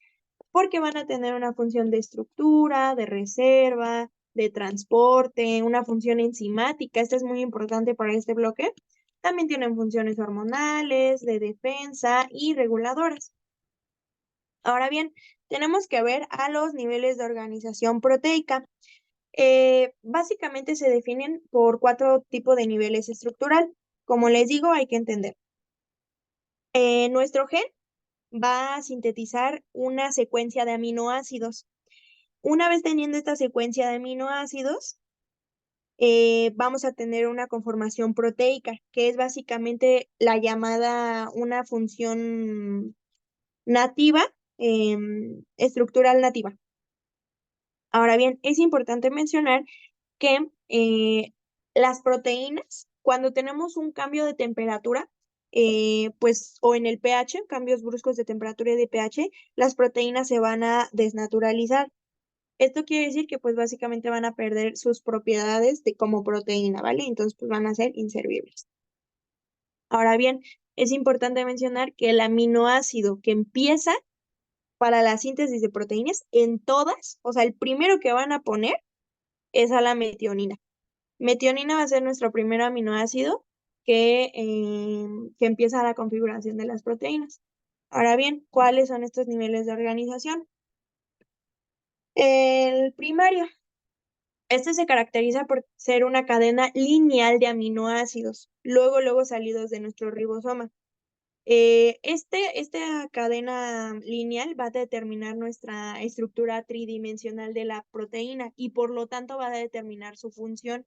porque van a tener una función de estructura, de reserva, de transporte, una función enzimática. Esta es muy importante para este bloque. También tienen funciones hormonales, de defensa y reguladoras. Ahora bien, tenemos que ver a los niveles de organización proteica. Básicamente se definen por 4 tipos de niveles estructural. Como les digo, hay que entender. Nuestro gen va a sintetizar una secuencia de aminoácidos. Una vez teniendo esta secuencia de aminoácidos, vamos a tener una conformación proteica, que es básicamente la llamada una función nativa, estructural nativa. Ahora bien, es importante mencionar que las proteínas, cuando tenemos un cambio de temperatura, pues, o en el pH, cambios bruscos de temperatura y de pH, las proteínas se van a desnaturalizar. Esto quiere decir que, pues, básicamente van a perder sus propiedades como proteína, ¿vale? Entonces, pues, van a ser inservibles. Ahora bien, es importante mencionar que el aminoácido que empieza para la síntesis de proteínas, en todas, o sea, el primero que van a poner es a la metionina. Metionina va a ser nuestro primer aminoácido que empieza la configuración de las proteínas. Ahora bien, ¿cuáles son estos niveles de organización? El primario. Este se caracteriza por ser una cadena lineal de aminoácidos, luego salidos de nuestro ribosoma. Esta cadena lineal va a determinar nuestra estructura tridimensional de la proteína y por lo tanto va a determinar su función.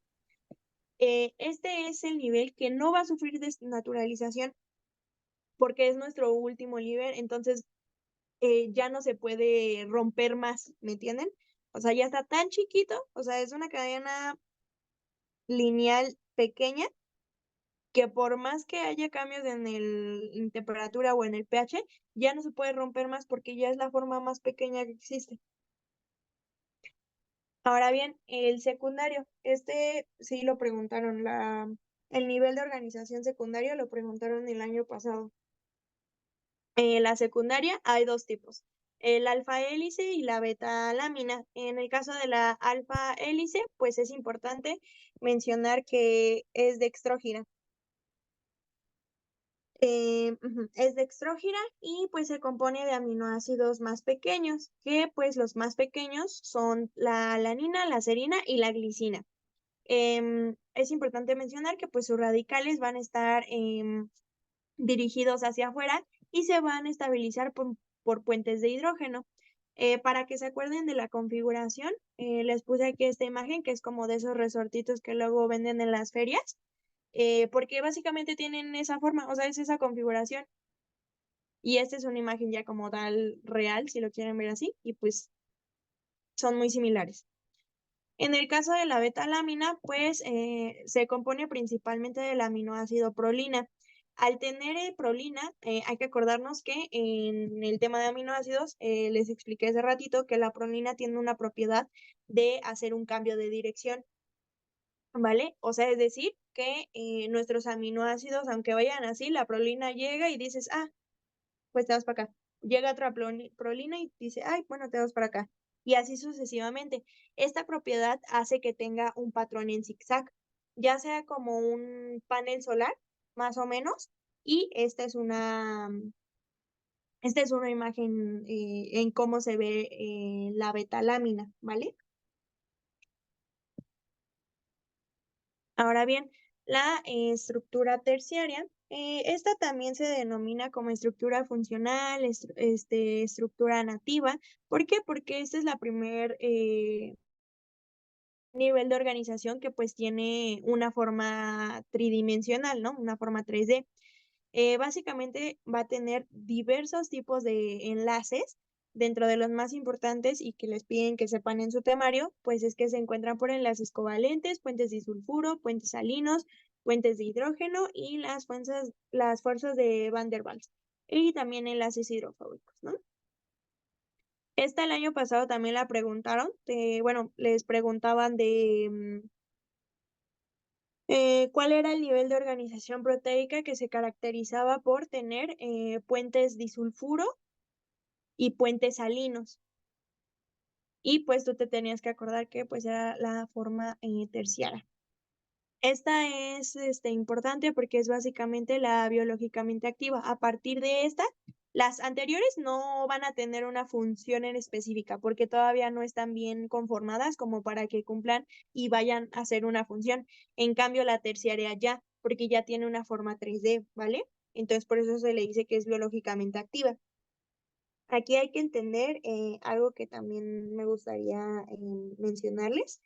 Este es el nivel que no va a sufrir desnaturalización porque es nuestro último nivel, entonces ya no se puede romper más, ¿me entienden? O sea, ya está tan chiquito, o sea, es una cadena lineal pequeña que por más que haya cambios en temperatura o en el pH, ya no se puede romper más porque ya es la forma más pequeña que existe. Ahora bien, el secundario, este sí lo preguntaron, el nivel de organización secundario lo preguntaron el año pasado. La secundaria hay 2 tipos, el alfa hélice y la beta lámina. En el caso de la alfa hélice, pues es importante mencionar que es dextrógira. Es dextrógira y pues se compone de aminoácidos más pequeños, que pues los más pequeños son la alanina, la serina y la glicina. Es importante mencionar que pues sus radicales van a estar dirigidos hacia afuera y se van a estabilizar por puentes de hidrógeno. Para que se acuerden de la configuración, les puse aquí esta imagen que es como de esos resortitos que luego venden en las ferias, porque básicamente tienen esa forma, o sea, es esa configuración. Y esta es una imagen ya como tal real, si lo quieren ver así, y pues son muy similares. En el caso de la beta-lámina, pues se compone principalmente del aminoácido prolina. Al tener prolina, hay que acordarnos que en el tema de aminoácidos, les expliqué hace ratito que la prolina tiene una propiedad de hacer un cambio de dirección, ¿vale? O sea, es decir, que nuestros aminoácidos, aunque vayan así, la prolina llega y dices, ah, pues te vas para acá. Llega otra prolina y dice, ay, bueno, te vas para acá. Y así sucesivamente. Esta propiedad hace que tenga un patrón en zigzag, ya sea como un panel solar, más o menos, y esta es una imagen en cómo se ve la beta-lámina, ¿vale? Ahora bien, la estructura terciaria, esta también se denomina como estructura funcional, estructura nativa. ¿Por qué? Porque esta es la primer nivel de organización que pues tiene una forma tridimensional, ¿no? Una forma 3D. Básicamente va a tener diversos tipos de enlaces Dentro de los más importantes y que les piden que sepan en su temario, pues es que se encuentran por enlaces covalentes, puentes disulfuro, puentes salinos, puentes de hidrógeno y las fuerzas de Van der Waals. Y también enlaces hidrofóbicos, ¿no? Esta el año pasado también la preguntaron, bueno, les preguntaban de cuál era el nivel de organización proteica que se caracterizaba por tener puentes disulfuro y puentes salinos. Y pues tú te tenías que acordar que pues era la forma terciaria. Esta es importante porque es básicamente la biológicamente activa. A partir de esta, las anteriores no van a tener una función en específica porque todavía no están bien conformadas como para que cumplan y vayan a hacer una función. En cambio, la terciaria ya, porque ya tiene una forma 3D, ¿vale? Entonces, por eso se le dice que es biológicamente activa. Aquí hay que entender algo que también me gustaría mencionarles,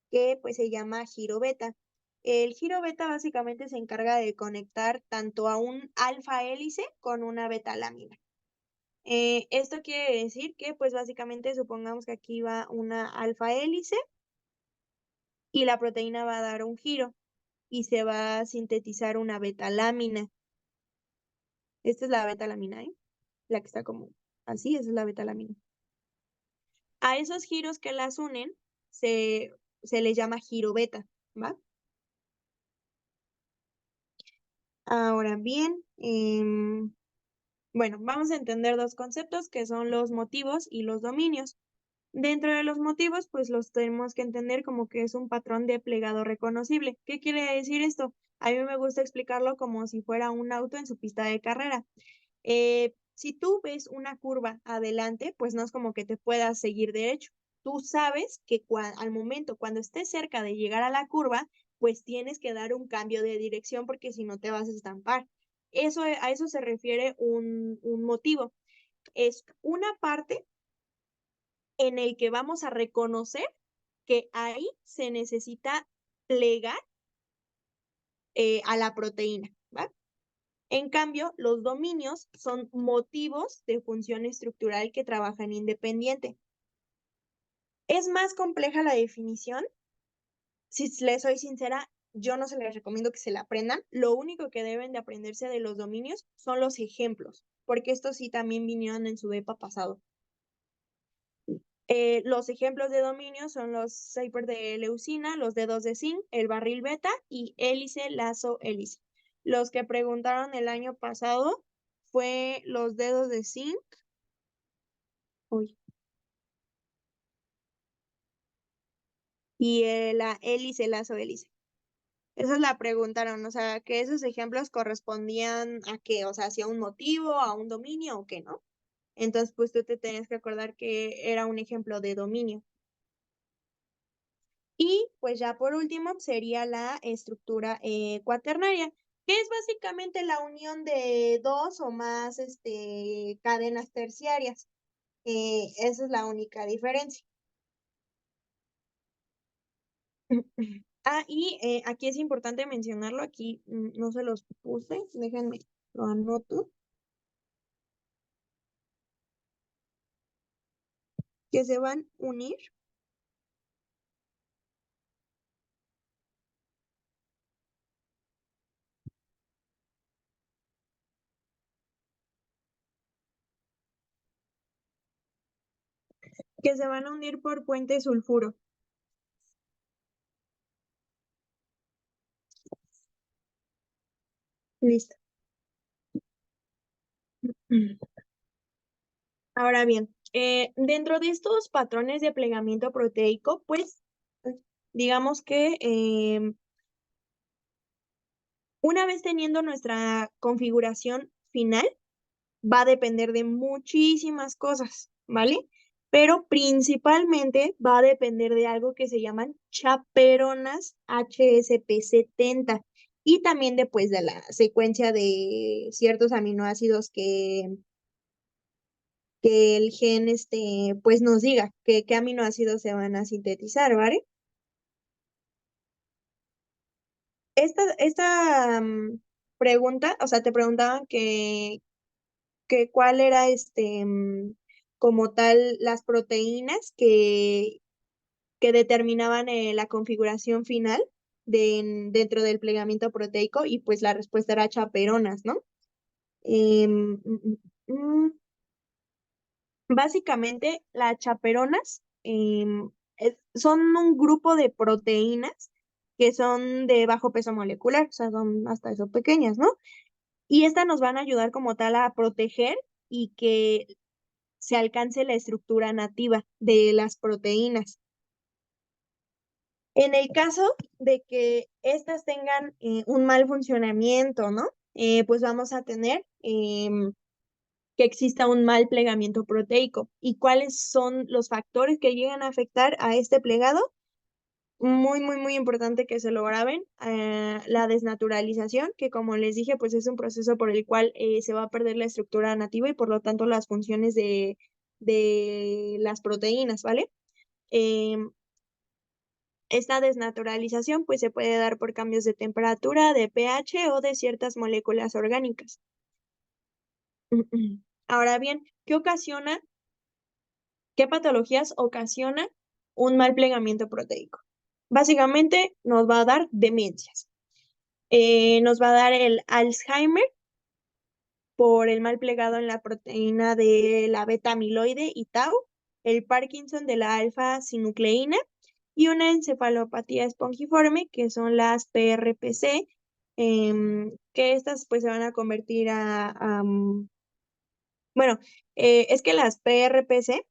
que pues se llama giro beta. El giro beta básicamente se encarga de conectar tanto a un alfa hélice con una beta lámina. Esto quiere decir que pues básicamente supongamos que aquí va una alfa hélice y la proteína va a dar un giro y se va a sintetizar una beta lámina. Esta es la beta lámina, ¿eh? La que está como así, esa es la beta lámina. A esos giros que las unen se les llama giro beta, ¿va? Ahora bien, bueno, vamos a entender dos conceptos que son los motivos y los dominios. Dentro de los motivos, pues los tenemos que entender como que es un patrón de plegado reconocible. ¿Qué quiere decir esto? A mí me gusta explicarlo como si fuera un auto en su pista de carrera. Si tú ves una curva adelante, pues no es como que te puedas seguir derecho. Tú sabes que al momento, cuando estés cerca de llegar a la curva, pues tienes que dar un cambio de dirección porque si no te vas a estampar. A eso se refiere un motivo. Es una parte en el que vamos a reconocer que ahí se necesita plegar a la proteína, ¿va? En cambio, los dominios son motivos de función estructural que trabajan independiente. Es más compleja la definición. Si les soy sincera, yo no se les recomiendo que se la aprendan. Lo único que deben de aprenderse de los dominios son los ejemplos, porque estos sí también vinieron en su EPA pasado. Los ejemplos de dominio son los zipper de leucina, los dedos de zinc, el barril beta y hélice, lazo, hélice. Los que preguntaron el año pasado fue los dedos de zinc. Uy. Y la hélice, lazo, hélice. Esa la preguntaron, o sea, que esos ejemplos correspondían a qué, o sea, si a un motivo, a un dominio o qué, ¿no? Entonces, pues tú te tenías que acordar que era un ejemplo de dominio. Y pues ya por último sería la estructura cuaternaria, que es básicamente la unión de dos o más cadenas terciarias. Esa es la única diferencia. Y aquí es importante mencionarlo, aquí no se los puse, déjenme, lo anoto, que se van a unir por puente sulfuro. Listo. Ahora bien, dentro de estos patrones de plegamiento proteico, pues digamos que una vez teniendo nuestra configuración final, va a depender de muchísimas cosas, ¿vale? Pero principalmente va a depender de algo que se llaman chaperonas HSP70 y también después de la secuencia de ciertos aminoácidos que el gen pues nos diga qué aminoácidos se van a sintetizar, ¿vale? Esta pregunta, o sea, te preguntaban que cuál era como tal las proteínas que determinaban la configuración final dentro del plegamiento proteico y pues la respuesta era chaperonas, ¿no? Em, mm, mm, mm. Básicamente, las chaperonas son un grupo de proteínas que son de bajo peso molecular, o sea, son hasta eso pequeñas, ¿no? Y estas nos van a ayudar como tal a proteger y que se alcance la estructura nativa de las proteínas. En el caso de que estas tengan un mal funcionamiento, ¿no? Pues vamos a tener que exista un mal plegamiento proteico. ¿Y cuáles son los factores que llegan a afectar a este plegado? Muy, muy, muy importante que se lo graben. La desnaturalización, que como les dije, pues es un proceso por el cual se va a perder la estructura nativa y por lo tanto las funciones de las proteínas, ¿vale? Esta desnaturalización pues se puede dar por cambios de temperatura, de pH o de ciertas moléculas orgánicas. Ahora bien, ¿qué patologías ocasiona un mal plegamiento proteico? Básicamente nos va a dar demencias. Nos va a dar el Alzheimer por el mal plegado en la proteína de la beta amiloide y tau, el Parkinson de la alfa-sinucleína y una encefalopatía espongiforme, que son las PRPC, que estas pues se van a convertir bueno, es que las PRPC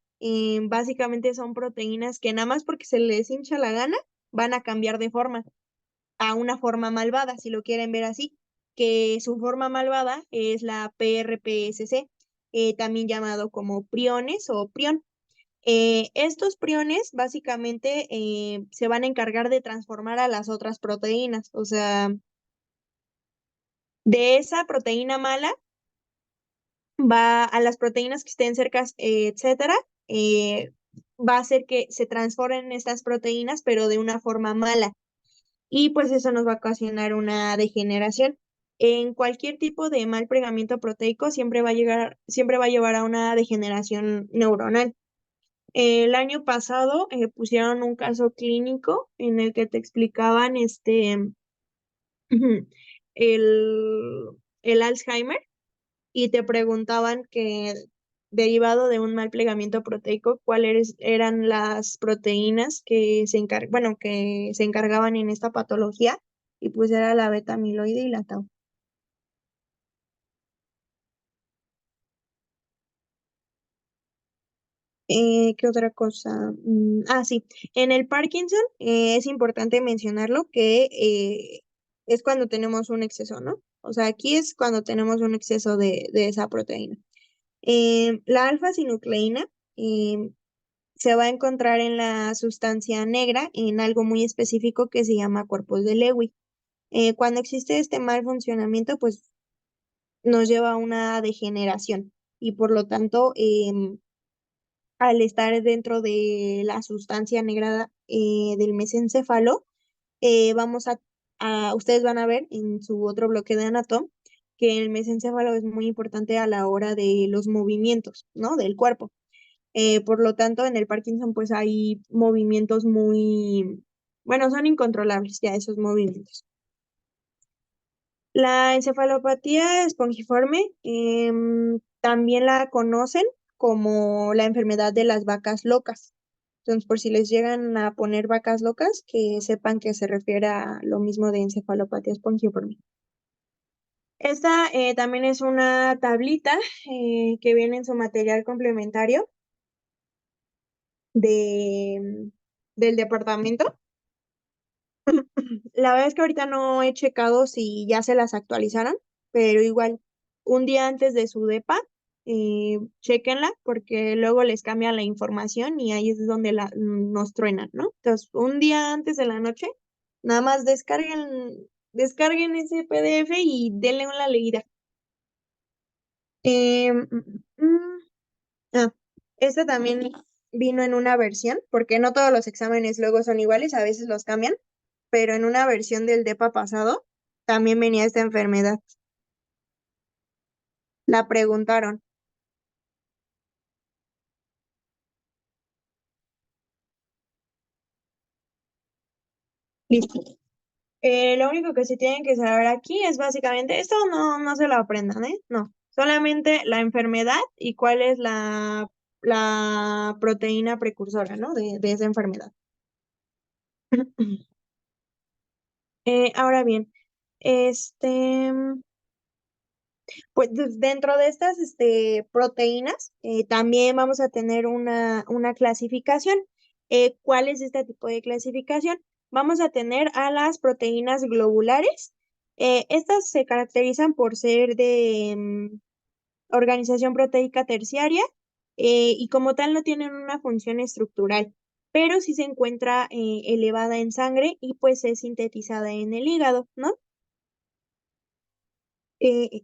básicamente son proteínas que nada más porque se les hincha la gana, van a cambiar de forma a una forma malvada, si lo quieren ver así, que su forma malvada es la PRPSC, también llamado como priones o prión. Estos priones básicamente se van a encargar de transformar a las otras proteínas, o sea, de esa proteína mala va a las proteínas que estén cerca, etcétera, va a hacer que se transformen estas proteínas, pero de una forma mala. Y pues eso nos va a ocasionar una degeneración. En cualquier tipo de mal plegamiento proteico siempre va a llevar a una degeneración neuronal. El año pasado pusieron un caso clínico en el que te explicaban el, el Alzheimer y te preguntaban que derivado de un mal plegamiento proteico, cuáles eran las proteínas que que se encargaban en esta patología, y pues era la beta amiloide y la tau. ¿Qué otra cosa? Sí, en el Parkinson es importante mencionarlo que es cuando tenemos un exceso, ¿no? O sea, aquí es cuando tenemos un exceso de esa proteína. La alfa-sinucleína se va a encontrar en la sustancia negra en algo muy específico que se llama cuerpos de Lewy. Cuando existe este mal funcionamiento, pues nos lleva a una degeneración y por lo tanto, al estar dentro de la sustancia negra del mesencéfalo, ustedes van a ver en su otro bloque de Anatom que el mesencéfalo es muy importante a la hora de los movimientos, ¿no? Del cuerpo. Por lo tanto, en el Parkinson, pues hay movimientos bueno, son incontrolables ya esos movimientos. La encefalopatía espongiforme también la conocen como la enfermedad de las vacas locas. Entonces, por si les llegan a poner vacas locas, que sepan que se refiere a lo mismo de encefalopatía espongiforme. Esta también es una tablita que viene en su material complementario del departamento. La verdad es que ahorita no he checado si ya se las actualizaron, pero igual, un día antes de su depa, chéquenla porque luego les cambian la información y ahí es donde nos truenan, ¿no? Entonces, un día antes de la noche, nada más descarguen ese PDF y denle una leída. Em, mm, mm, ah, Esta también vino en una versión, porque no todos los exámenes luego son iguales, a veces los cambian, pero en una versión del DEPA pasado también venía esta enfermedad. La preguntaron. Listo. Lo único que se tienen que saber aquí es básicamente, esto no se lo aprendan, ¿eh? No, solamente la enfermedad y cuál es la proteína precursora, ¿no? De esa enfermedad. Ahora bien, este, pues dentro de estas proteínas también vamos a tener una clasificación. ¿Cuál es este tipo de clasificación? Vamos a tener a las proteínas globulares. Estas se caracterizan por ser de organización proteica terciaria y como tal no tienen una función estructural, pero sí se encuentra elevada en sangre y pues es sintetizada en el hígado, ¿no? Eh,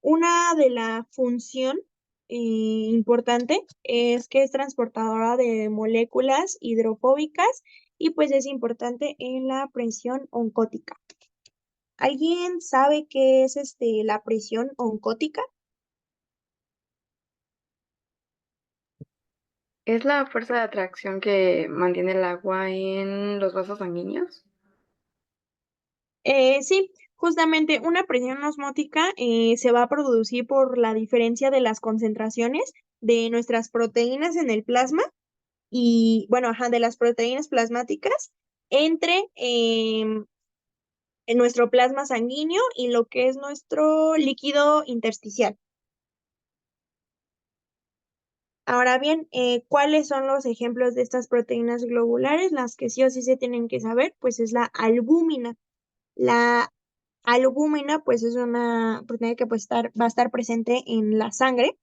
una de la función importante es que es transportadora de moléculas hidrofóbicas y pues es importante en la presión oncótica. ¿Alguien sabe qué es la presión oncótica? ¿Es la fuerza de atracción que mantiene el agua en los vasos sanguíneos? Sí, justamente una presión osmótica se va a producir por la diferencia de las concentraciones de nuestras proteínas en el plasma y, bueno, ajá, de las proteínas plasmáticas entre en nuestro plasma sanguíneo y lo que es nuestro líquido intersticial. Ahora bien, ¿cuáles son los ejemplos de estas proteínas globulares? Las que sí o sí se tienen que saber, pues es la albúmina. La albúmina, pues es una proteína que va a estar presente en la sangre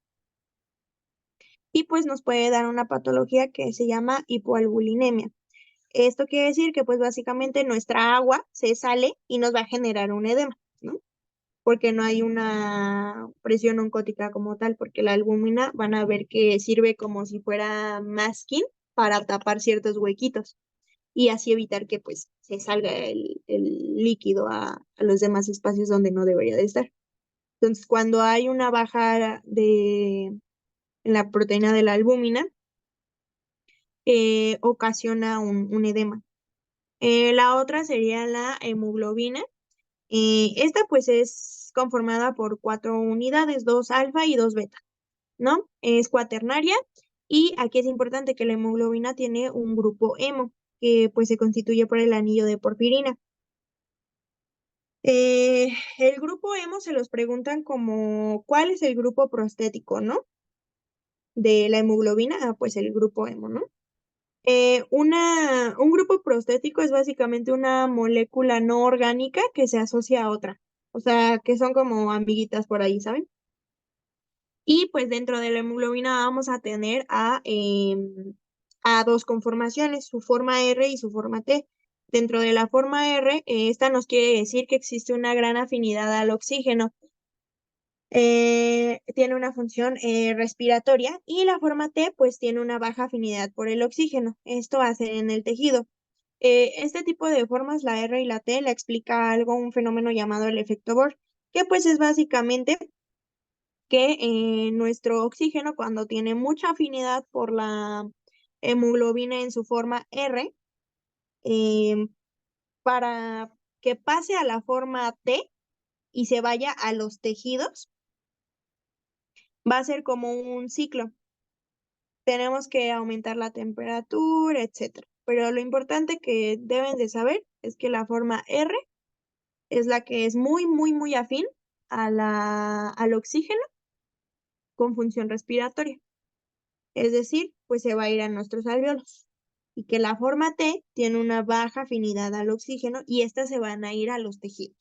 y pues nos puede dar una patología que se llama hipoalbulinemia. Esto quiere decir que pues básicamente nuestra agua se sale y nos va a generar un edema, ¿no? Porque no hay una presión oncótica como tal, porque la albúmina van a ver que sirve como si fuera masking para tapar ciertos huequitos y así evitar que pues se salga el líquido a los demás espacios donde no debería de estar. Entonces, cuando hay una baja en la proteína de la albúmina, ocasiona un edema. La otra sería la hemoglobina. Esta pues es conformada por 4 unidades, 2 alfa y 2 beta, ¿no? Es cuaternaria y aquí es importante que la hemoglobina tiene un grupo hemo, que pues se constituye por el anillo de porfirina. El grupo hemo se los preguntan como, ¿cuál es el grupo prostético, no? De la hemoglobina, pues el grupo hemo, ¿no? Un grupo prostético es básicamente una molécula no orgánica que se asocia a otra, o sea, que son como amiguitas por ahí, ¿saben? Y pues dentro de la hemoglobina vamos a tener a dos conformaciones, su forma R y su forma T. Dentro de la forma R, esta nos quiere decir que existe una gran afinidad al oxígeno. Tiene una función respiratoria y la forma T pues tiene una baja afinidad por el oxígeno. Esto va a ser en el tejido. Este tipo de formas, la R y la T, la explica algo, un fenómeno llamado el efecto Bohr, que pues es básicamente que nuestro oxígeno cuando tiene mucha afinidad por la hemoglobina en su forma R, eh, para que pase a la forma T y se vaya a los tejidos, va a ser como un ciclo. Tenemos que aumentar la temperatura, etcétera. Pero lo importante que deben de saber es que la forma R es la que es muy afín al oxígeno con función respiratoria. Es decir, pues se va a ir a nuestros alvéolos. Y que la forma T tiene una baja afinidad al oxígeno y estas se van a ir a los tejidos.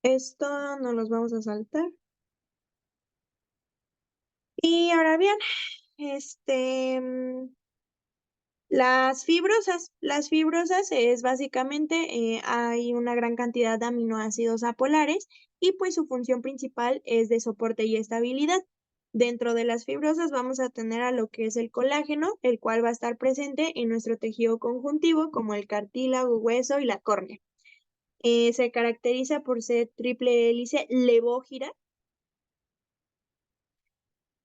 Esto no los vamos a saltar. Y ahora bien, las fibrosas es básicamente, hay una gran cantidad de aminoácidos apolares y pues su función principal es de soporte y estabilidad. Dentro de las fibrosas vamos a tener a lo que es el colágeno, el cual va a estar presente en nuestro tejido conjuntivo como el cartílago, hueso y la córnea. Se caracteriza por ser triple hélice levógira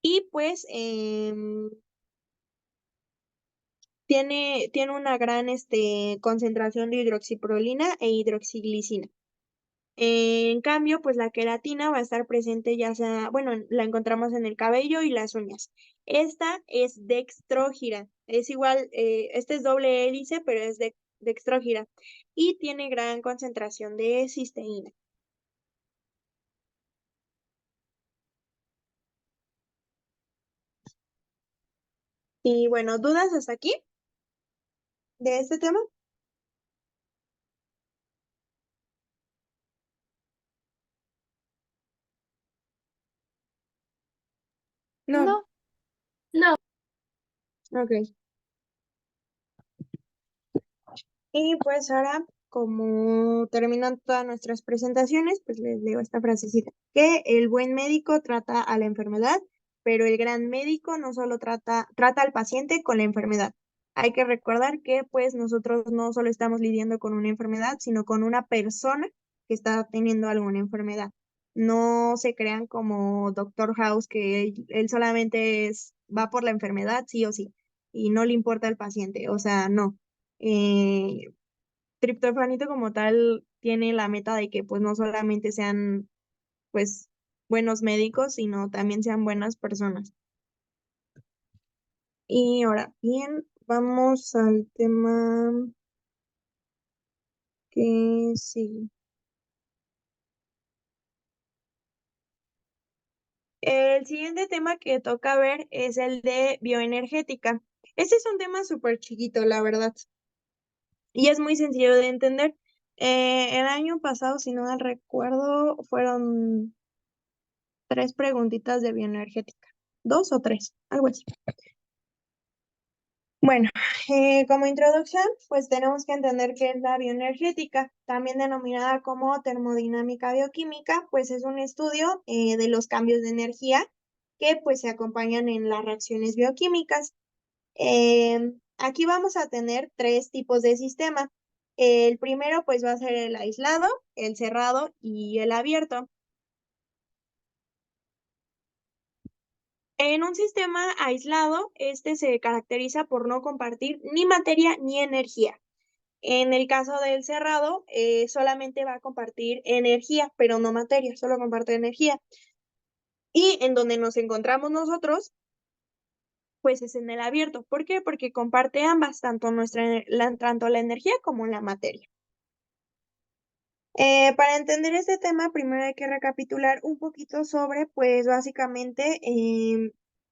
y pues tiene una gran concentración de hidroxiprolina e hidroxiglicina. En cambio, pues la queratina va a estar presente ya sea, bueno, la encontramos en el cabello y las uñas. Esta es dextrógira, es igual, esta es doble hélice, pero es dextrógira y tiene gran concentración de cisteína. Y bueno, ¿dudas hasta aquí de este tema? No, No. no. Ok. Y pues ahora, como terminan todas nuestras presentaciones, pues les leo esta frasecita, que el buen médico trata a la enfermedad, pero el gran médico no solo trata al paciente con la enfermedad. Hay que recordar que pues nosotros no solo estamos lidiando con una enfermedad, sino con una persona que está teniendo alguna enfermedad. No se crean como Doctor House, que él solamente va por la enfermedad, sí o sí, y no le importa al paciente. O sea, no. Eh, Triptofanito como tal tiene la meta de que pues no solamente sean pues buenos médicos, sino también sean buenas personas. Y ahora bien, vamos al tema que sigue. El siguiente tema que toca ver es el de bioenergética. Este es un tema súper chiquito, la verdad, y es muy sencillo de entender. El año pasado, si no mal recuerdo, fueron 3 preguntitas de bioenergética. 2 o 3, algo así. Bueno, como introducción, pues tenemos que entender qué es la bioenergética, también denominada como termodinámica bioquímica, pues es un estudio de los cambios de energía que pues se acompañan en las reacciones bioquímicas. Aquí vamos a tener 3 tipos de sistema. El primero pues va a ser el aislado, el cerrado y el abierto. En un sistema aislado, este se caracteriza por no compartir ni materia ni energía. En el caso del cerrado, solamente va a compartir energía, pero no materia, solo comparte energía. Y en donde nos encontramos nosotros, pues es en el abierto. ¿Por qué? Porque comparte ambas, tanto tanto la energía como la materia. Para entender este tema, primero hay que recapitular un poquito sobre, pues básicamente,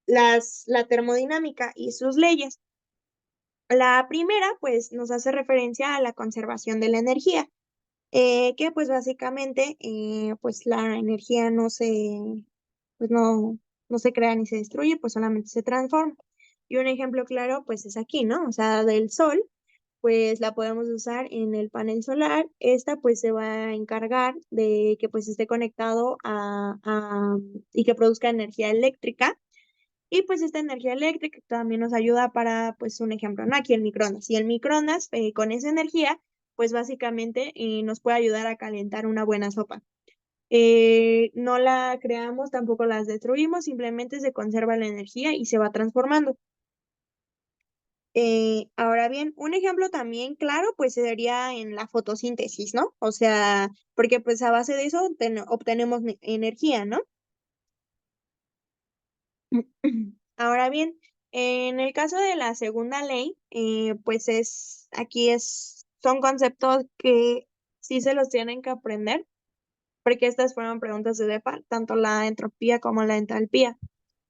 la termodinámica y sus leyes. La primera, pues, nos hace referencia a la conservación de la energía, que pues básicamente, pues la energía pues no se crea ni se destruye, pues solamente se transforma. Y un ejemplo claro, pues es aquí, ¿no? O sea, del sol, pues la podemos usar en el panel solar. Esta pues se va a encargar de que pues esté conectado y que produzca energía eléctrica. Y pues esta energía eléctrica también nos ayuda para, pues un ejemplo, ¿no? Aquí el microondas. Y el microondas, con esa energía, pues básicamente nos puede ayudar a calentar una buena sopa. No la creamos, tampoco las destruimos, simplemente se conserva la energía y se va transformando. Ahora bien, un ejemplo también claro, pues sería en la fotosíntesis, ¿no? O sea, porque pues a base de eso obtenemos energía, ¿no? Ahora bien, en el caso de la segunda ley, pues son conceptos que sí se los tienen que aprender, porque estas fueron preguntas de DEPA, tanto la entropía como la entalpía.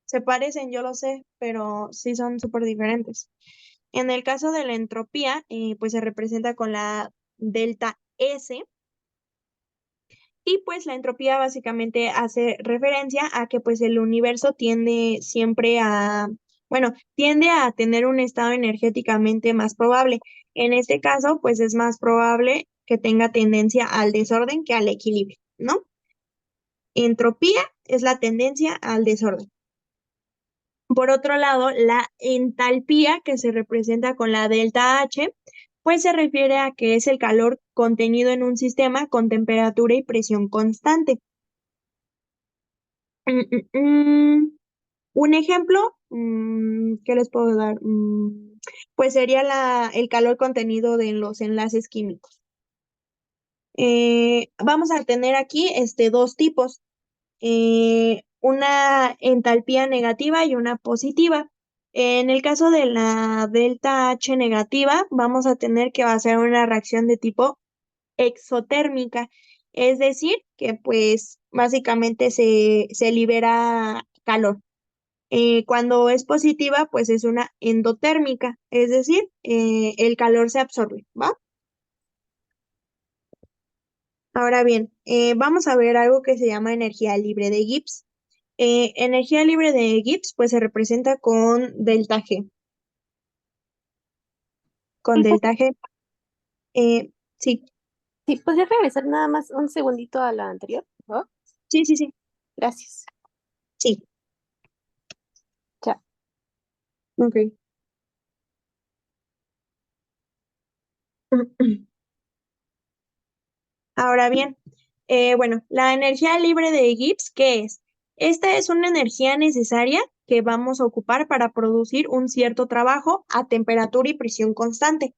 Se parecen, yo lo sé, pero sí son súper diferentes. En el caso de la entropía, pues se representa con la delta S, y pues la entropía básicamente hace referencia a que pues el universo tiende siempre tiende a tener un estado energéticamente más probable. En este caso, pues es más probable que tenga tendencia al desorden que al equilibrio, ¿no? Entropía es la tendencia al desorden. Por otro lado, la entalpía, que se representa con la delta H, pues se refiere a que es el calor contenido en un sistema con temperatura y presión constante. Un ejemplo ¿Qué les puedo dar? Pues sería el calor contenido de los enlaces químicos. Vamos a tener aquí dos tipos, una entalpía negativa y una positiva. En el caso de la delta H negativa, vamos a tener que va a ser una reacción de tipo exotérmica, es decir, que pues básicamente se libera calor. Cuando es positiva, pues es una endotérmica, es decir, el calor se absorbe, ¿va? Ahora bien, vamos a ver algo que se llama energía libre de Gibbs. Energía libre de Gibbs, pues se representa con delta G. Con delta G, sí, Sí, ¿podrías regresar nada más un segundito a la anterior, por favor? sí, Gracias. sí, Ya. ok. Ahora bien, bueno, la energía libre de Gibbs, ¿qué es? Esta es una energía necesaria que vamos a ocupar para producir un cierto trabajo a temperatura y presión constante.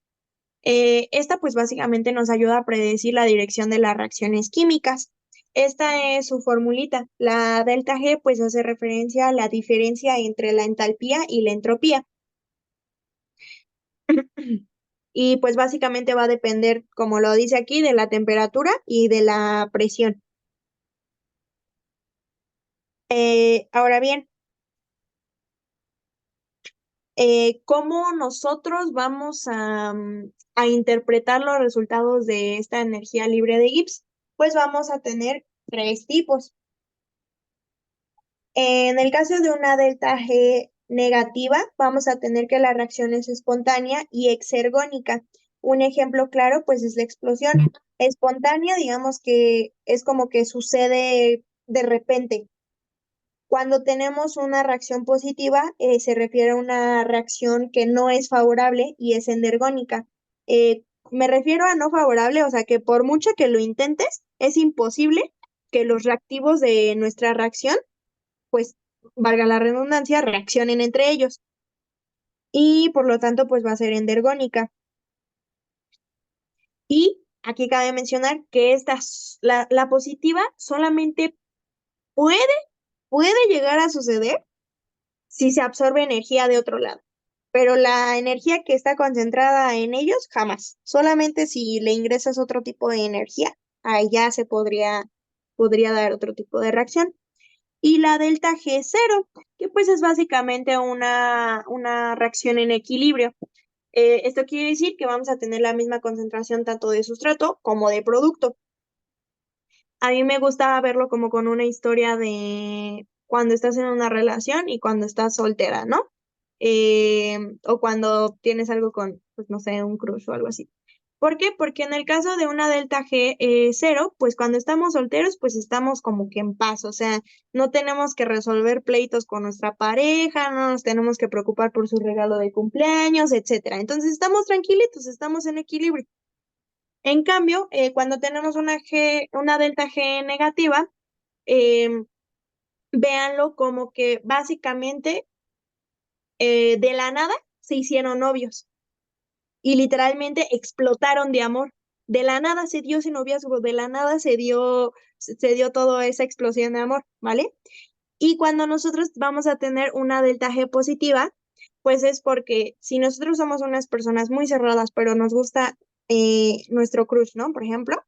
Esta pues básicamente nos ayuda a predecir la dirección de las reacciones químicas. Esta es su formulita. La delta G pues hace referencia a la diferencia entre la entalpía y la entropía. Y pues básicamente va a depender, como lo dice aquí, de la temperatura y de la presión. Ahora bien, ¿cómo nosotros vamos a interpretar los resultados de esta energía libre de Gibbs? Pues vamos a tener tres tipos. En el caso de una delta G negativa, vamos a tener que la reacción es espontánea y exergónica. Un ejemplo claro, pues, es la explosión. Espontánea, digamos que es como que sucede de repente. Cuando tenemos una reacción positiva, se refiere a una reacción que no es favorable y es endergónica. Me refiero a no favorable, o sea que por mucho que lo intentes, es imposible que los reactivos de nuestra reacción, pues, valga la redundancia, reaccionen entre ellos. Y por lo tanto, pues va a ser endergónica. Y aquí cabe mencionar que la positiva solamente puede, puede llegar a suceder si se absorbe energía de otro lado. Pero la energía que está concentrada en ellos, jamás. Solamente si le ingresas otro tipo de energía, ahí ya podría dar otro tipo de reacción. Y la delta G0, que pues es básicamente una reacción en equilibrio. Esto quiere decir que vamos a tener la misma concentración tanto de sustrato como de producto. A mí me gusta verlo como con una historia de cuando estás en una relación y cuando estás soltera, ¿no? O cuando tienes algo con, pues no sé, un crush o algo así. ¿Por qué? Porque en el caso de una delta G 0, pues cuando estamos solteros, pues estamos como que en paz, o sea, no tenemos que resolver pleitos con nuestra pareja, no nos tenemos que preocupar por su regalo de cumpleaños, etcétera. Entonces estamos tranquilitos, estamos en equilibrio. En cambio, cuando tenemos una delta G negativa, em, véanlo como que básicamente de la nada se hicieron novios y literalmente explotaron de amor. De la nada se dio ese noviazgo, de la nada se dio toda esa explosión de amor, ¿vale? Y cuando nosotros vamos a tener una delta G positiva, pues es porque si nosotros somos unas personas muy cerradas, pero nos gusta nuestro crush, ¿no? Por ejemplo.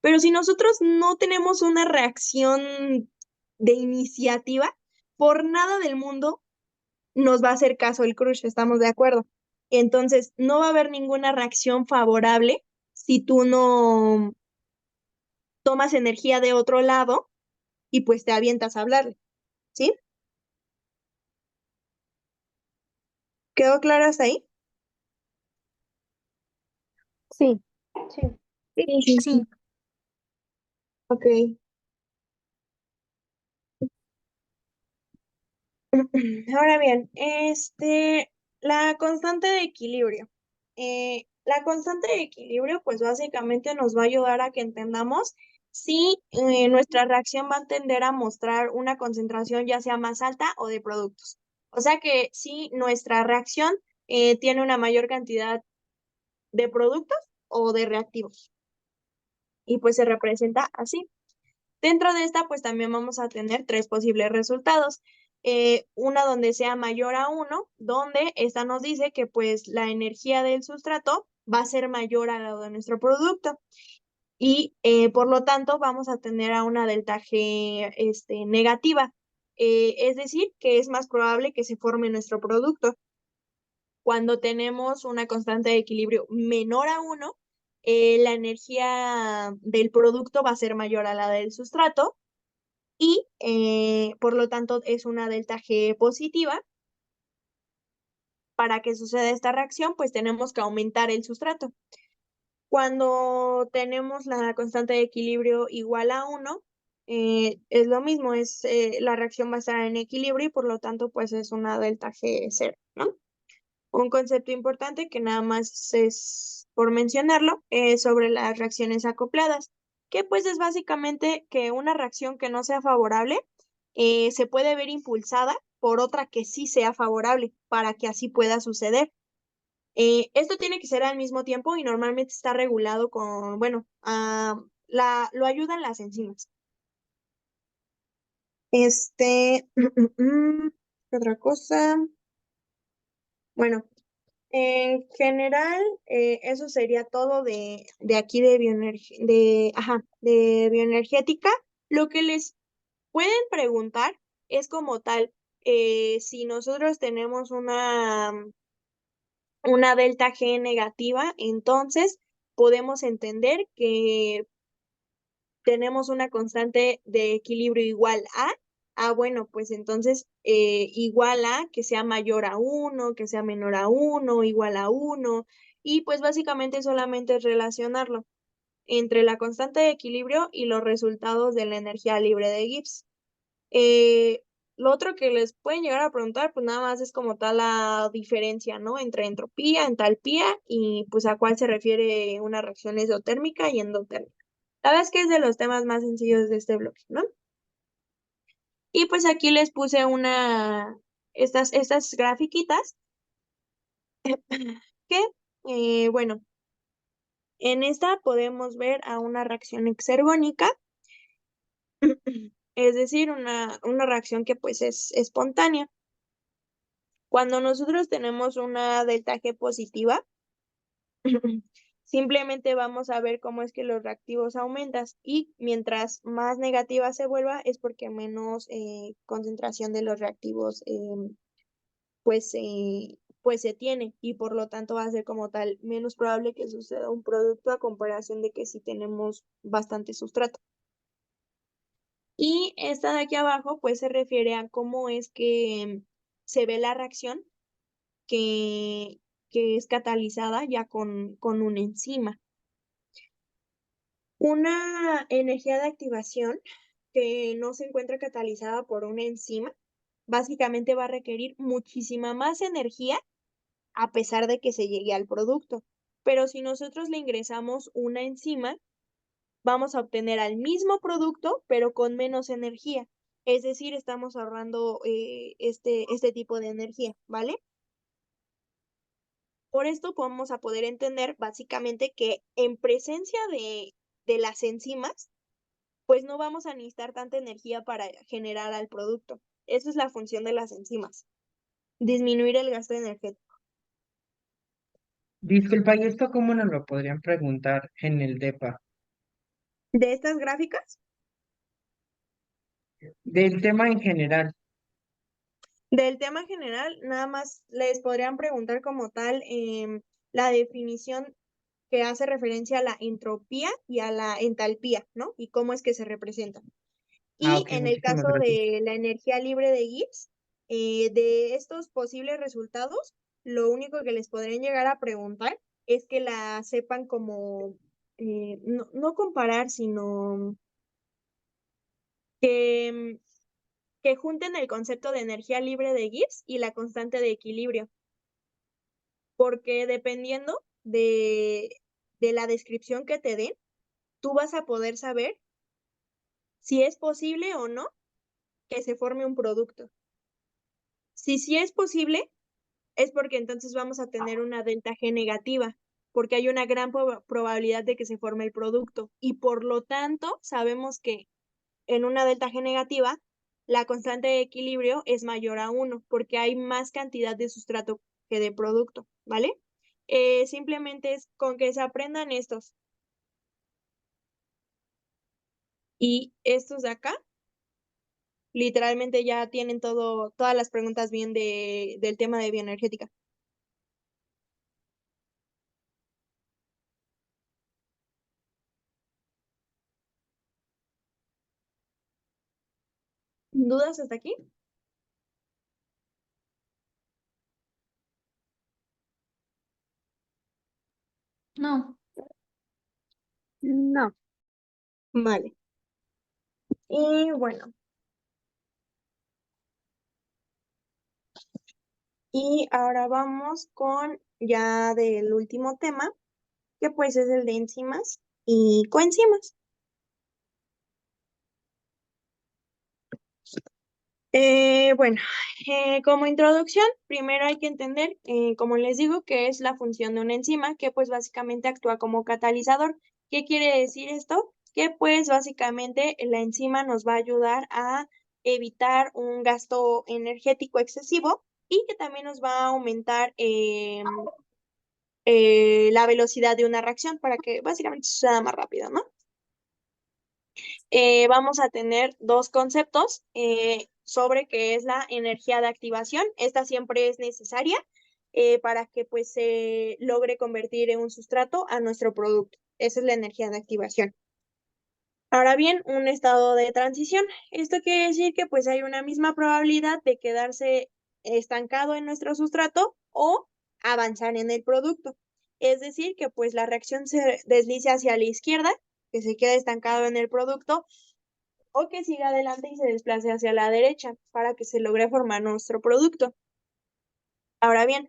Pero si nosotros no tenemos una reacción de iniciativa, por nada del mundo nos va a hacer caso el crush, ¿estamos de acuerdo? Entonces, no va a haber ninguna reacción favorable si tú no tomas energía de otro lado y pues te avientas a hablarle, ¿sí? ¿Quedó claro hasta ahí? Sí. Sí. Sí. Ok. Ahora bien, la constante de equilibrio. La constante de equilibrio, pues básicamente nos va a ayudar a que entendamos si nuestra reacción va a tender a mostrar una concentración ya sea más alta o de productos. O sea que si nuestra reacción tiene una mayor cantidad de productos o de reactivos. Y pues se representa así. Dentro de esta, pues también vamos a tener 3 posibles resultados. Una donde sea mayor a 1, donde esta nos dice que pues la energía del sustrato va a ser mayor a la de nuestro producto. Y por lo tanto vamos a tener a una delta G negativa. Es decir, que es más probable que se forme nuestro producto. Cuando tenemos una constante de equilibrio menor a 1, la energía del producto va a ser mayor a la del sustrato y por lo tanto es una delta G positiva. Para que suceda esta reacción, pues tenemos que aumentar el sustrato. Cuando tenemos la constante de equilibrio igual a 1, es lo mismo, la reacción va a estar en equilibrio y por lo tanto pues es una delta G 0, ¿no? Un concepto importante que nada más es por mencionarlo es sobre las reacciones acopladas, que pues es básicamente que una reacción que no sea favorable se puede ver impulsada por otra que sí sea favorable para que así pueda suceder. Esto tiene que ser al mismo tiempo y normalmente está regulado con, bueno, lo ayudan las enzimas. ¿Qué otra cosa? Bueno, en general, eso sería todo de aquí de de bioenergética. Lo que les pueden preguntar es como tal, si nosotros tenemos una delta G negativa, entonces podemos entender que tenemos una constante de equilibrio igual a, bueno, pues entonces igual a que sea mayor a 1, que sea menor a 1, igual a 1, y pues básicamente solamente es relacionarlo entre la constante de equilibrio y los resultados de la energía libre de Gibbs. Lo otro que les pueden llegar a preguntar, pues nada más es como tal la diferencia, ¿no? Entre entropía, entalpía y pues a cuál se refiere una reacción exotérmica y endotérmica. La verdad es que es de los temas más sencillos de este bloque, ¿no? Y pues aquí les puse estas grafiquitas que, bueno, en esta podemos ver a una reacción exergónica, es decir, una reacción que pues es espontánea. Cuando nosotros tenemos una delta G positiva, simplemente vamos a ver cómo es que los reactivos aumentan y mientras más negativa se vuelva es porque menos concentración de los reactivos pues se tiene y por lo tanto va a ser como tal menos probable que suceda un producto a comparación de que si tenemos bastante sustrato. Y esta de aquí abajo pues se refiere a cómo es que se ve la reacción que, que es catalizada ya con una enzima. Una energía de activación que no se encuentra catalizada por una enzima, básicamente va a requerir muchísima más energía a pesar de que se llegue al producto. Pero si nosotros le ingresamos una enzima, vamos a obtener al mismo producto, pero con menos energía. Es decir, estamos ahorrando este tipo de energía, ¿vale? Por esto vamos a poder entender básicamente que en presencia de las enzimas, pues no vamos a necesitar tanta energía para generar al producto. Esa es la función de las enzimas, disminuir el gasto energético. Disculpa, ¿y esto cómo nos lo podrían preguntar en el DEPA? De estas gráficas, Del tema en general. del tema general, nada más les podrían preguntar como tal la definición que hace referencia a la entropía y a la entalpía, ¿no? Y cómo es que se representan. Ah, Y ok, en el muchísimas caso gracias. de la energía libre de Gibbs, de estos posibles resultados, lo único que les podrían llegar a preguntar es que la sepan como, no comparar, sino que, que junten el concepto de energía libre de Gibbs y la constante de equilibrio, porque dependiendo de la descripción que te den, tú vas a poder saber si es posible o no que se forme un producto. Si sí es posible, es porque entonces vamos a tener una delta G negativa, porque hay una gran probabilidad de que se forme el producto. Y por lo tanto, sabemos que en una delta G negativa, la constante de equilibrio es mayor a 1, porque hay más cantidad de sustrato que de producto, ¿vale? Simplemente es con que se aprendan estos y estos de acá, literalmente ya tienen todas las preguntas bien del tema de bioenergética. ¿Dudas hasta aquí? No. No. Vale. Y bueno. Y ahora vamos con ya del último tema, que pues es el de enzimas y coenzimas. Bueno, como introducción, primero hay que entender, como les digo, qué es la función de una enzima, que pues básicamente actúa como catalizador. ¿Qué quiere decir esto? Que pues básicamente la enzima nos va a ayudar a evitar un gasto energético excesivo y que también nos va a aumentar la velocidad de una reacción para que básicamente suceda más rápido, ¿no? Vamos a tener dos conceptos sobre qué es la energía de activación. Esta siempre es necesaria para que pues se logre convertir en un sustrato a nuestro producto. Esa es la energía de activación. Ahora bien, un estado de transición. Esto quiere decir que pues hay una misma probabilidad de quedarse estancado en nuestro sustrato o avanzar en el producto. Es decir, que pues la reacción se deslice hacia la izquierda, que se quede estancado en el producto, o que siga adelante y se desplace hacia la derecha para que se logre formar nuestro producto. Ahora bien,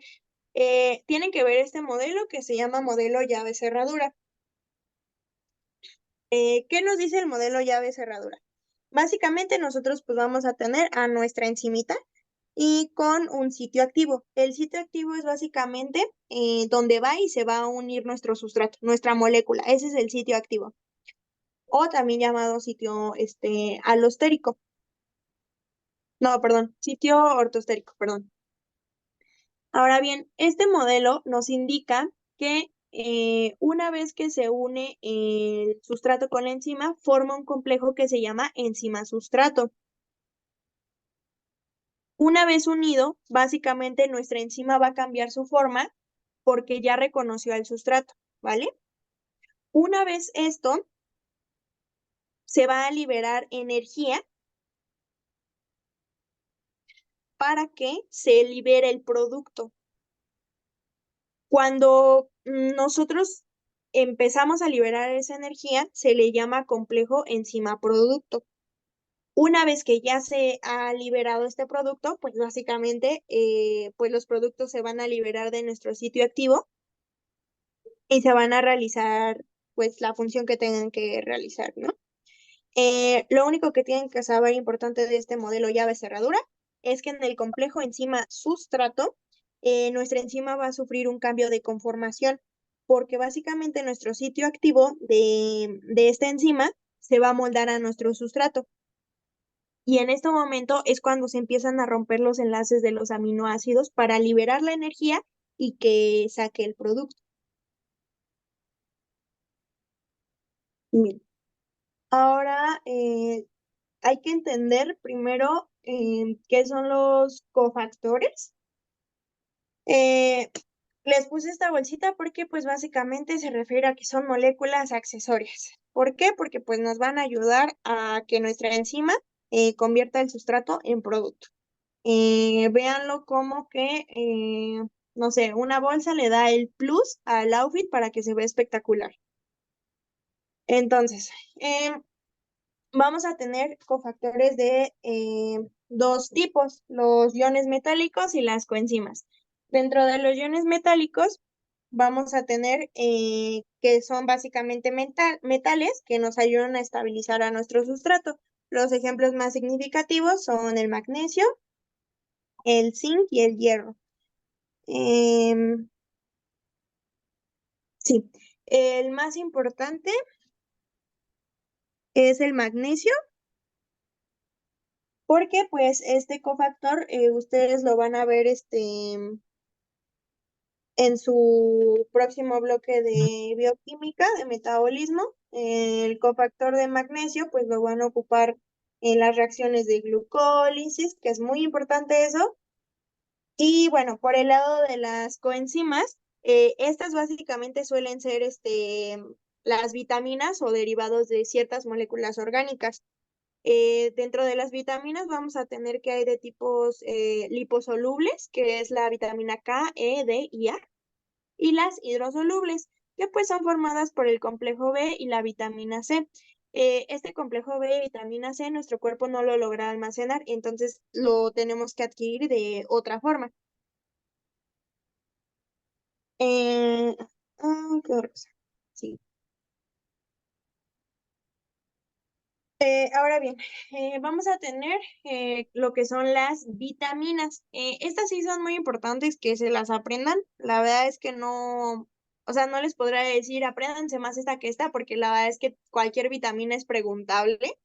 tienen que ver este modelo que se llama modelo llave cerradura. ¿Qué nos dice el modelo llave cerradura? Básicamente nosotros pues vamos a tener a nuestra enzimita y con un sitio activo. El sitio activo es básicamente donde va y se va a unir nuestro sustrato, nuestra molécula. Ese es el sitio activo. O también llamado sitio alostérico. No, perdón, sitio ortostérico, perdón. Ahora bien, este modelo nos indica que una vez que se une el sustrato con la enzima, forma un complejo que se llama enzima-sustrato. Una vez unido, básicamente nuestra enzima va a cambiar su forma porque ya reconoció al sustrato, ¿vale? Una vez esto, se va a liberar energía para que se libere el producto. Cuando nosotros empezamos a liberar esa energía, se le llama complejo enzima-producto. Una vez que ya se ha liberado este producto, pues básicamente pues los productos se van a liberar de nuestro sitio activo y se van a realizar pues la función que tengan que realizar, ¿no? Lo único que tienen que saber importante de este modelo llave cerradura es que en el complejo enzima sustrato, nuestra enzima va a sufrir un cambio de conformación, porque básicamente nuestro sitio activo de esta enzima se va a moldar a nuestro sustrato. Y en este momento es cuando se empiezan a romper los enlaces de los aminoácidos para liberar la energía y que saque el producto. Bien. Ahora hay que entender primero qué son los cofactores. Les puse esta bolsita porque pues básicamente se refiere a que son moléculas accesorias. ¿Por qué? Porque pues nos van a ayudar a que nuestra enzima convierta el sustrato en producto. Véanlo como que, no sé, una bolsa le da el plus al outfit para que se vea espectacular. Entonces, vamos a tener cofactores de dos tipos, los iones metálicos y las coenzimas. Dentro de los iones metálicos vamos a tener que son básicamente metales que nos ayudan a estabilizar a nuestro sustrato. Los ejemplos más significativos son el magnesio, el zinc y el hierro. Em, sí, el más importante es el magnesio, porque pues este cofactor ustedes lo van a ver en su próximo bloque de bioquímica, de metabolismo. El cofactor de magnesio pues lo van a ocupar en las reacciones de glucólisis, que es muy importante eso. Y bueno, por el lado de las coenzimas, estas básicamente suelen ser las vitaminas o derivados de ciertas moléculas orgánicas. Dentro de las vitaminas vamos a tener que hay de tipos liposolubles, que es la vitamina K, E, D y A, y las hidrosolubles, que pues son formadas por el complejo B y la vitamina C. Este complejo B y vitamina C nuestro cuerpo no lo logra almacenar, entonces lo tenemos que adquirir de otra forma. Eh, ¿Qué otra cosa? Sí. Ahora bien, vamos a tener lo que son las vitaminas. Estas sí son muy importantes que se las aprendan. La verdad es que no, o sea, no les podrá decir apréndanse más esta que esta, porque la verdad es que cualquier vitamina es preguntable.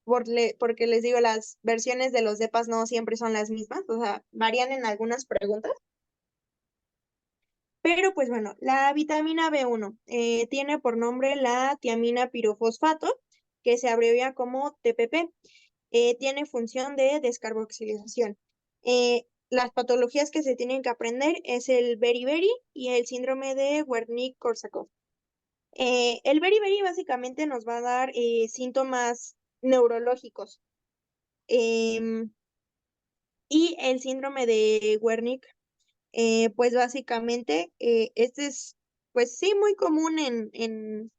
Porque les digo, las versiones de los DEPAS no siempre son las mismas, o sea, varían en algunas preguntas. Pero pues bueno, la vitamina B1 tiene por nombre la tiamina pirofosfato, que se abrevia como TPP. Tiene función de descarboxilización. Las patologías que se tienen que aprender es el beriberi y el síndrome de Wernicke-Korsakoff. El beriberi básicamente nos va a dar síntomas neurológicos. Em, y el síndrome de Wernicke pues básicamente, este es, pues sí, muy común en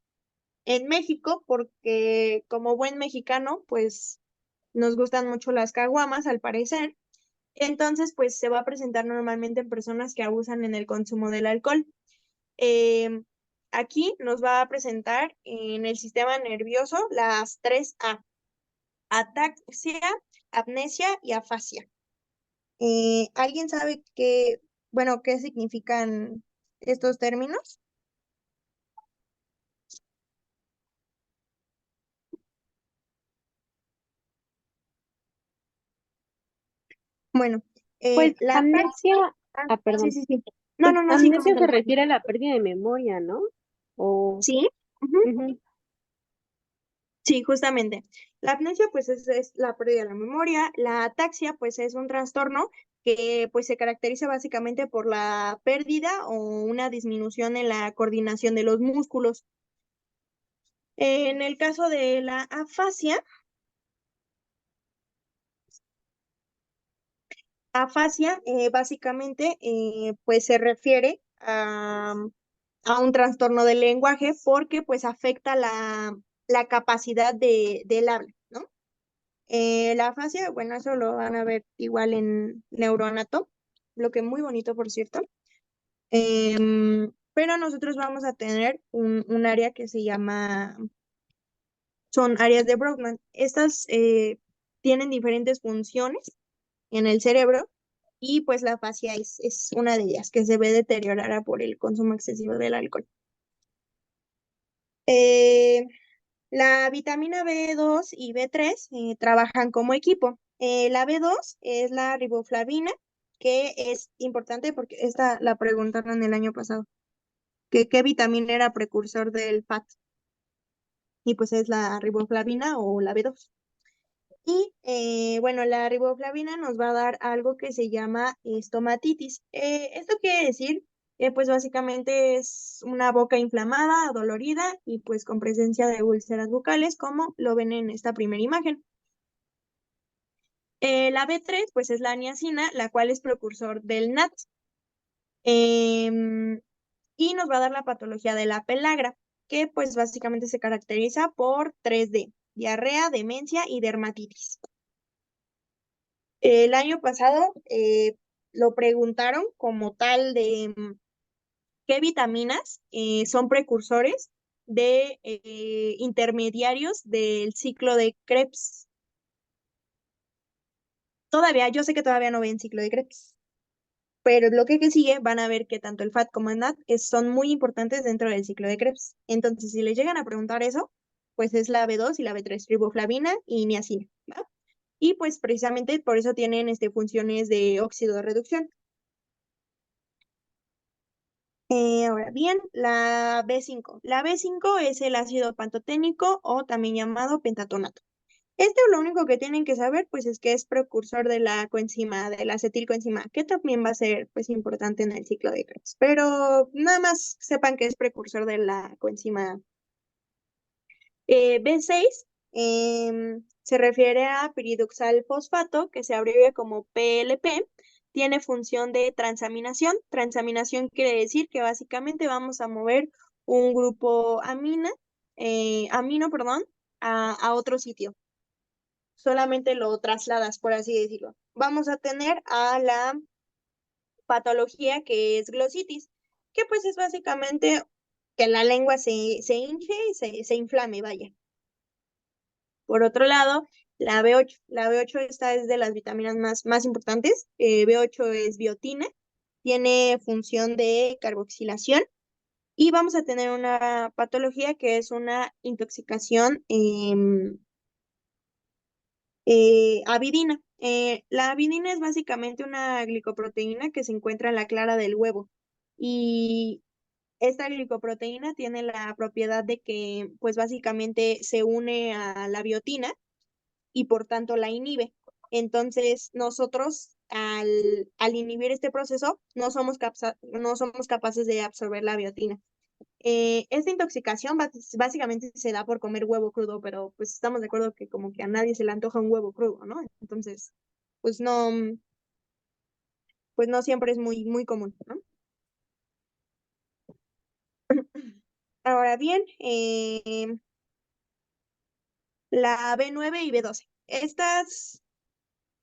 México, porque como buen mexicano, pues nos gustan mucho las caguamas, al parecer. Entonces, pues se va a presentar normalmente en personas que abusan en el consumo del alcohol. Em, Aquí nos va a presentar en el sistema nervioso las 3 A: ataxia, amnesia y afasia. ¿Alguien sabe bueno, qué significan estos términos? Bueno, Pues la amnesia, sí, perdón, sí, sí. No, pues no, no, sí, amnesia se coméntalo. refiere a la pérdida de memoria, ¿no? O, Sí, ujú, ujú. sí, justamente. La amnesia, pues, es la pérdida de la memoria. La ataxia, pues, es un trastorno que, pues, se caracteriza básicamente por la pérdida o una disminución en la coordinación de los músculos. En el caso de la afasia básicamente, pues, se refiere a un trastorno del lenguaje porque pues afecta la capacidad del habla, ¿no? La afasia, bueno, eso lo van a ver igual en Neuroanato, lo que es muy bonito, por cierto. Pero nosotros vamos a tener un área que se llama, son áreas de Brodmann. Estas tienen diferentes funciones en el cerebro y pues la afasia es una de ellas que se ve deteriorada por el consumo excesivo del alcohol. Eh, La vitamina B2 y B3 trabajan como equipo. La B2 es la riboflavina, que es importante porque esta la preguntaron el año pasado, que qué vitamina era precursor del FAT, y pues es la riboflavina o la B2. Y bueno, la riboflavina nos va a dar algo que se llama estomatitis. Esto quiere decir que pues básicamente es una boca inflamada, dolorida y pues con presencia de úlceras bucales, como lo ven en esta primera imagen. La B3 pues es la niacina, la cual es precursor del NAT. Em, y nos va a dar la patología de la pelagra, que pues básicamente se caracteriza por 3D: diarrea, demencia y dermatitis. El año pasado lo preguntaron como tal de qué vitaminas son precursores de intermediarios del ciclo de Krebs. Todavía, yo sé que todavía no ven ciclo de Krebs, pero el bloque que sigue van a ver que tanto el FAT como el NAT son muy importantes dentro del ciclo de Krebs. Entonces, si les llegan a preguntar eso, pues es la B2 y la B3, riboflavina y niacina, ¿va? Y pues precisamente por eso tienen funciones de óxido de reducción. Ahora bien, la B5. La B5 es el ácido pantoténico o también llamado pentatonato. Lo único que tienen que saber, pues, es que es precursor de la coenzima, de la acetilcoenzima, que también va a ser, pues, importante en el ciclo de Krebs. Pero nada más sepan que es precursor de la coenzima. B6 se refiere a piridoxal fosfato, que se abrevia como PLP. Tiene función de transaminación. Transaminación quiere decir que básicamente vamos a mover un grupo amino, perdón, a otro sitio. Solamente lo trasladas, por así decirlo. Vamos a tener a la patología que es glositis, que pues es básicamente que la lengua se hinche y se inflame, vaya. Por otro lado, la B8. La B8 esta es de las vitaminas más importantes. B8 es biotina, tiene función de carboxilación y vamos a tener una patología que es una intoxicación avidina. La avidina es básicamente una glicoproteína que se encuentra en la clara del huevo. Y esta glicoproteína tiene la propiedad de que, pues básicamente se une a la biotina y por tanto la inhibe. Entonces, nosotros al inhibir este proceso no somos capaces de absorber la biotina. Esta intoxicación básicamente se da por comer huevo crudo, pero pues estamos de acuerdo que como que a nadie se le antoja un huevo crudo, ¿no? Entonces, pues no siempre es muy común, ¿no? Ahora bien, la B9 y B12. Estas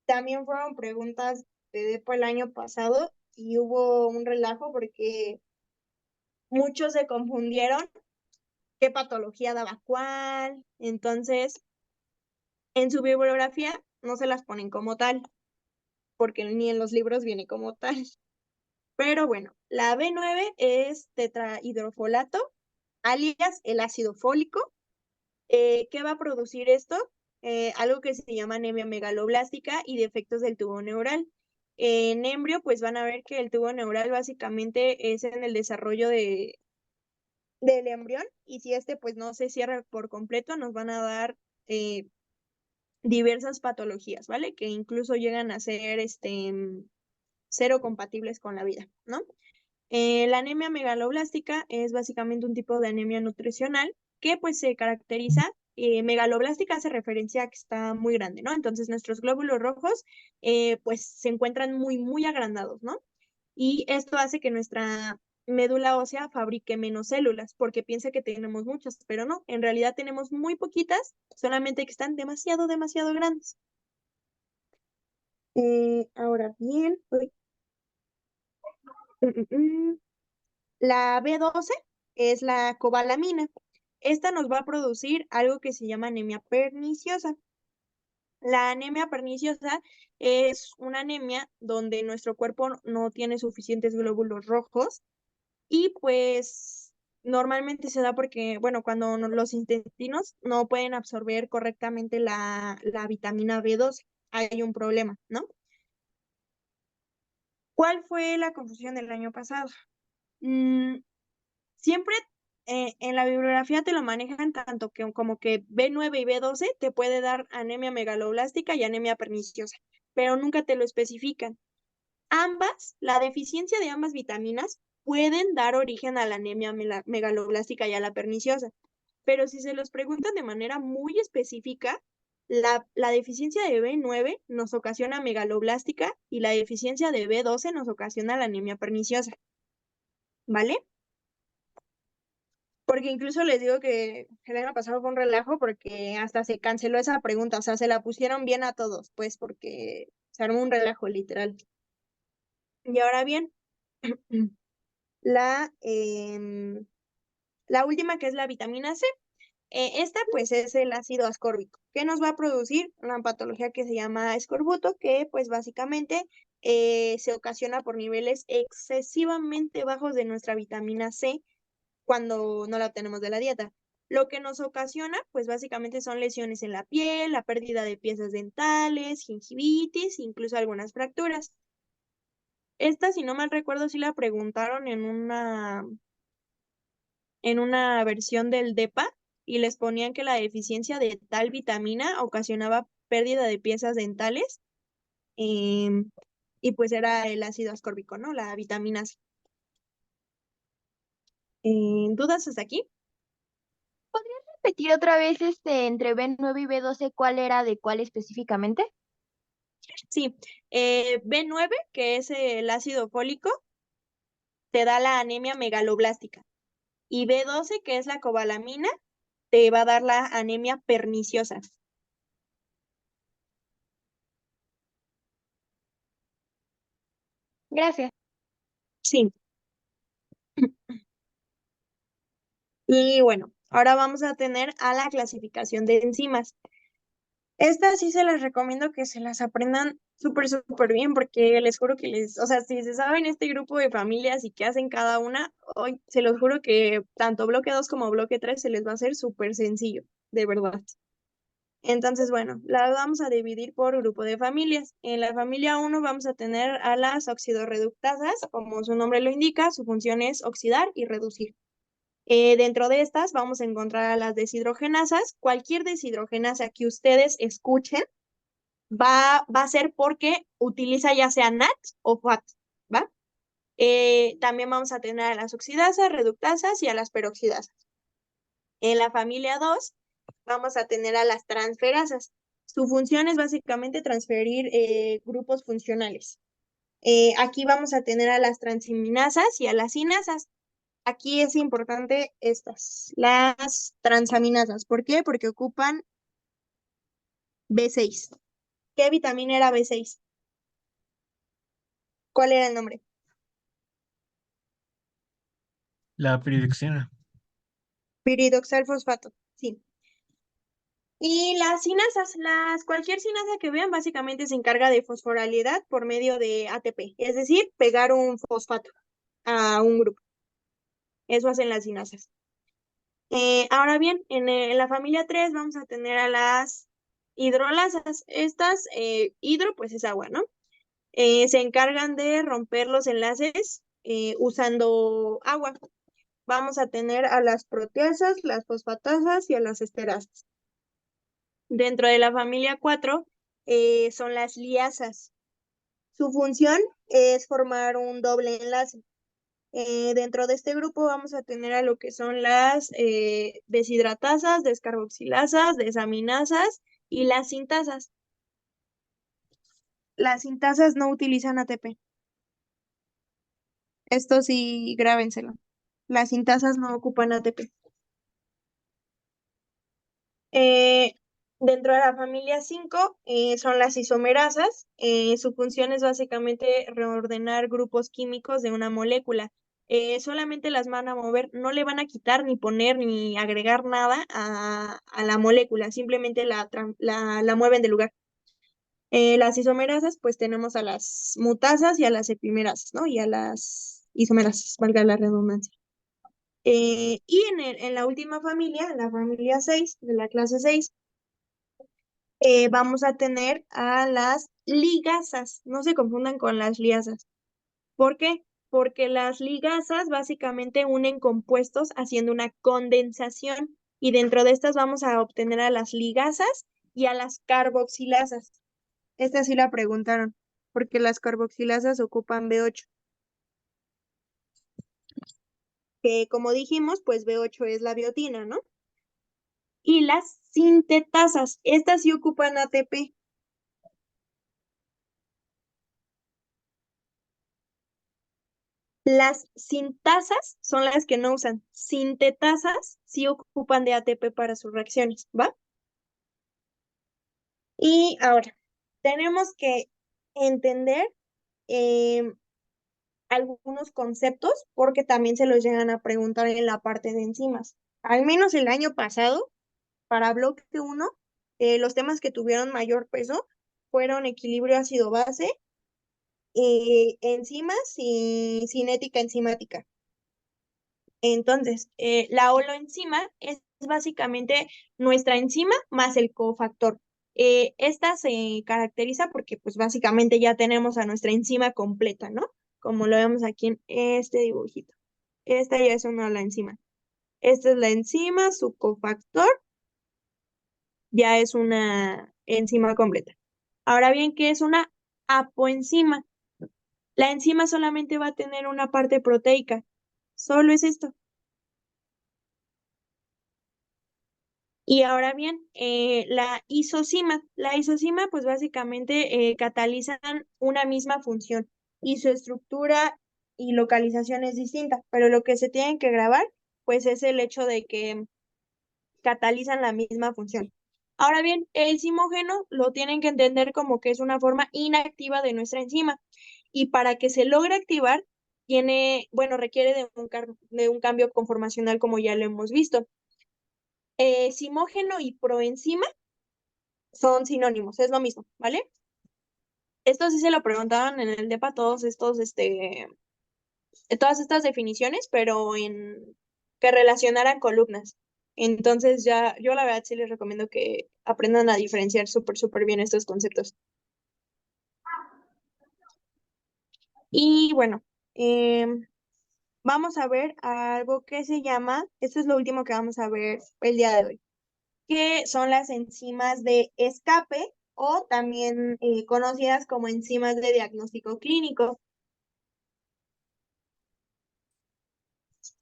también fueron preguntas de DEPO el año pasado y hubo un relajo porque muchos se confundieron qué patología daba cuál. Entonces, en su bibliografía no se las ponen como tal, porque ni en los libros viene como tal. Pero bueno, la B9 es tetrahidrofolato, alias el ácido fólico. ¿Qué va a producir esto? Algo que se llama anemia megaloblástica y defectos del tubo neural. En embrio, pues van a ver que el tubo neural básicamente es en el desarrollo del embrión y si pues no se cierra por completo, nos van a dar diversas patologías, ¿vale? Que incluso llegan a ser cero compatibles con la vida, ¿no? La anemia megaloblástica es básicamente un tipo de anemia nutricional que pues se caracteriza, megaloblástica hace referencia a que está muy grande, ¿no? Entonces nuestros glóbulos rojos pues se encuentran muy agrandados, ¿no? Y esto hace que nuestra médula ósea fabrique menos células porque piensa que tenemos muchas, pero no, en realidad tenemos muy poquitas, solamente que están demasiado grandes. Ahora bien, la B12 es la cobalamina. Esta nos va a producir algo que se llama anemia perniciosa. La anemia perniciosa es una anemia donde nuestro cuerpo no tiene suficientes glóbulos rojos y pues normalmente se da porque, bueno, cuando los intestinos no pueden absorber correctamente la vitamina B12, hay un problema, ¿no? ¿Cuál fue la confusión del año pasado? Siempre en la bibliografía te lo manejan tanto como que B9 y B12 te puede dar anemia megaloblástica y anemia perniciosa, pero nunca te lo especifican. La deficiencia de ambas vitaminas pueden dar origen a la anemia megaloblástica y a la perniciosa, pero si se los preguntan de manera muy específica, la deficiencia de B9 nos ocasiona megaloblástica y la deficiencia de B12 nos ocasiona la anemia perniciosa, ¿vale? Porque incluso les digo que el año pasado fue un relajo porque hasta se canceló esa pregunta, o sea, se la pusieron bien a todos, pues porque se armó un relajo literal. Y ahora bien, la última que es la vitamina C. Esta pues es el ácido ascórbico, que nos va a producir una patología que se llama escorbuto, que pues básicamente se ocasiona por niveles excesivamente bajos de nuestra vitamina C cuando no la obtenemos de la dieta. Lo que nos ocasiona, pues básicamente son lesiones en la piel, la pérdida de piezas dentales, gingivitis, incluso algunas fracturas. Esta, si no mal recuerdo, sí la preguntaron en una versión del DEPA y les ponían que la deficiencia de tal vitamina ocasionaba pérdida de piezas dentales em, y pues era el ácido ascórbico, ¿no? La vitamina C. ¿Dudas hasta aquí? Repetir otra vez entre B9 y B12, ¿cuál era de cuál específicamente? Sí. B9, que es el ácido fólico, te da la anemia megaloblástica. Y B12, que es la cobalamina, te va a dar la anemia perniciosa. Gracias. Sí. Y bueno, ahora vamos a tener a la clasificación de enzimas. Estas sí se las recomiendo que se las aprendan súper bien, porque les juro que o sea, si se saben este grupo de familias y qué hacen cada una, hoy se los juro que tanto bloque 2 como bloque 3 se les va a hacer súper sencillo, de verdad. Entonces, bueno, la vamos a dividir por grupo de familias. En la familia 1 vamos a tener a las oxidorreductasas, como su nombre lo indica, su función es oxidar y reducir. Dentro de estas vamos a encontrar a las deshidrogenasas. Cualquier deshidrogenasa que ustedes escuchen va a ser porque utiliza ya sea NAT o FAT, ¿va? También vamos a tener a las oxidasas, reductasas y a las peroxidasas. En la familia 2 vamos a tener a las transferasas. Su función es básicamente transferir grupos funcionales. Aquí vamos a tener a las transaminasas y a las sinasas. Aquí es importante estas, las transaminasas. ¿Por qué? Porque ocupan B6. ¿Qué vitamina era B6? ¿Cuál era el nombre? La piridoxina. Piridoxal fosfato, sí. Y las sinasas, cualquier sinasa que vean básicamente se encarga de fosforalidad por medio de ATP, es decir, pegar un fosfato a un grupo. Eso hacen las sinasas. Ahora bien, en la familia 3 vamos a tener a las hidrolasas. Estas, hidro, pues es agua, ¿no? Se encargan de romper los enlaces usando agua. Vamos a tener a las proteasas, las fosfatasas y a las esterasas. Dentro de la familia 4 son las liasas. Su función es formar un doble enlace. Dentro de este grupo vamos a tener a lo que son las deshidratasas, descarboxilasas, desaminasas y las sintasas. Las sintasas no utilizan ATP. Esto sí, grábenselo. Las sintasas no ocupan ATP. Dentro de la familia 5 son las isomerasas. Su función es básicamente reordenar grupos químicos de una molécula. Solamente las van a mover, no le van a quitar ni poner ni agregar nada a la molécula, simplemente la mueven de lugar. Las isomerasas, pues tenemos a las mutasas y a las epimerasas, ¿no? Y a las isomerasas, valga la redundancia. Y en la última familia, la familia 6, de la clase 6, vamos a tener a las ligasas. No se confundan con las liasas. ¿Por qué? Porque las ligasas básicamente unen compuestos haciendo una condensación y dentro de estas vamos a obtener a las ligasas y a las carboxilasas. Esta sí la preguntaron, porque las carboxilasas ocupan B8. Que como dijimos, pues B8 es la biotina, ¿no? Y las sintetasas, estas sí ocupan ATP. Las sintasas son las que no usan. Sintetasas sí ocupan de ATP para sus reacciones, ¿va? Y ahora, tenemos que entender algunos conceptos porque también se los llegan a preguntar en la parte de enzimas. Al menos el año pasado para bloque 1, los temas que tuvieron mayor peso fueron equilibrio ácido-base, enzimas y cinética enzimática. Entonces, la holoenzima es básicamente nuestra enzima más el cofactor. Esta se caracteriza porque pues básicamente ya tenemos a nuestra enzima completa, ¿no? Como lo vemos aquí en este dibujito. Esta ya es una holoenzima. Esta es la enzima, su cofactor ya es una enzima completa. Ahora bien, ¿qué es una apoenzima? La enzima solamente va a tener una parte proteica. Solo es esto. Y ahora bien, la isocima. La isocima, pues básicamente catalizan una misma función y su estructura y localización es distinta, pero lo que se tienen que grabar, pues es el hecho de que catalizan la misma función. Ahora bien, el simógeno lo tienen que entender como que es una forma inactiva de nuestra enzima y para que se logre activar, requiere de un cambio conformacional como ya lo hemos visto. Simógeno y proenzima son sinónimos, es lo mismo, ¿vale? Esto sí se lo preguntaban en el DEPA todas estas definiciones, pero en que relacionaran columnas. Entonces yo la verdad sí les recomiendo que aprendan a diferenciar súper bien estos conceptos. Y bueno, vamos a ver algo que se llama, esto es lo último que vamos a ver el día de hoy, que son las enzimas de escape o también conocidas como enzimas de diagnóstico clínico.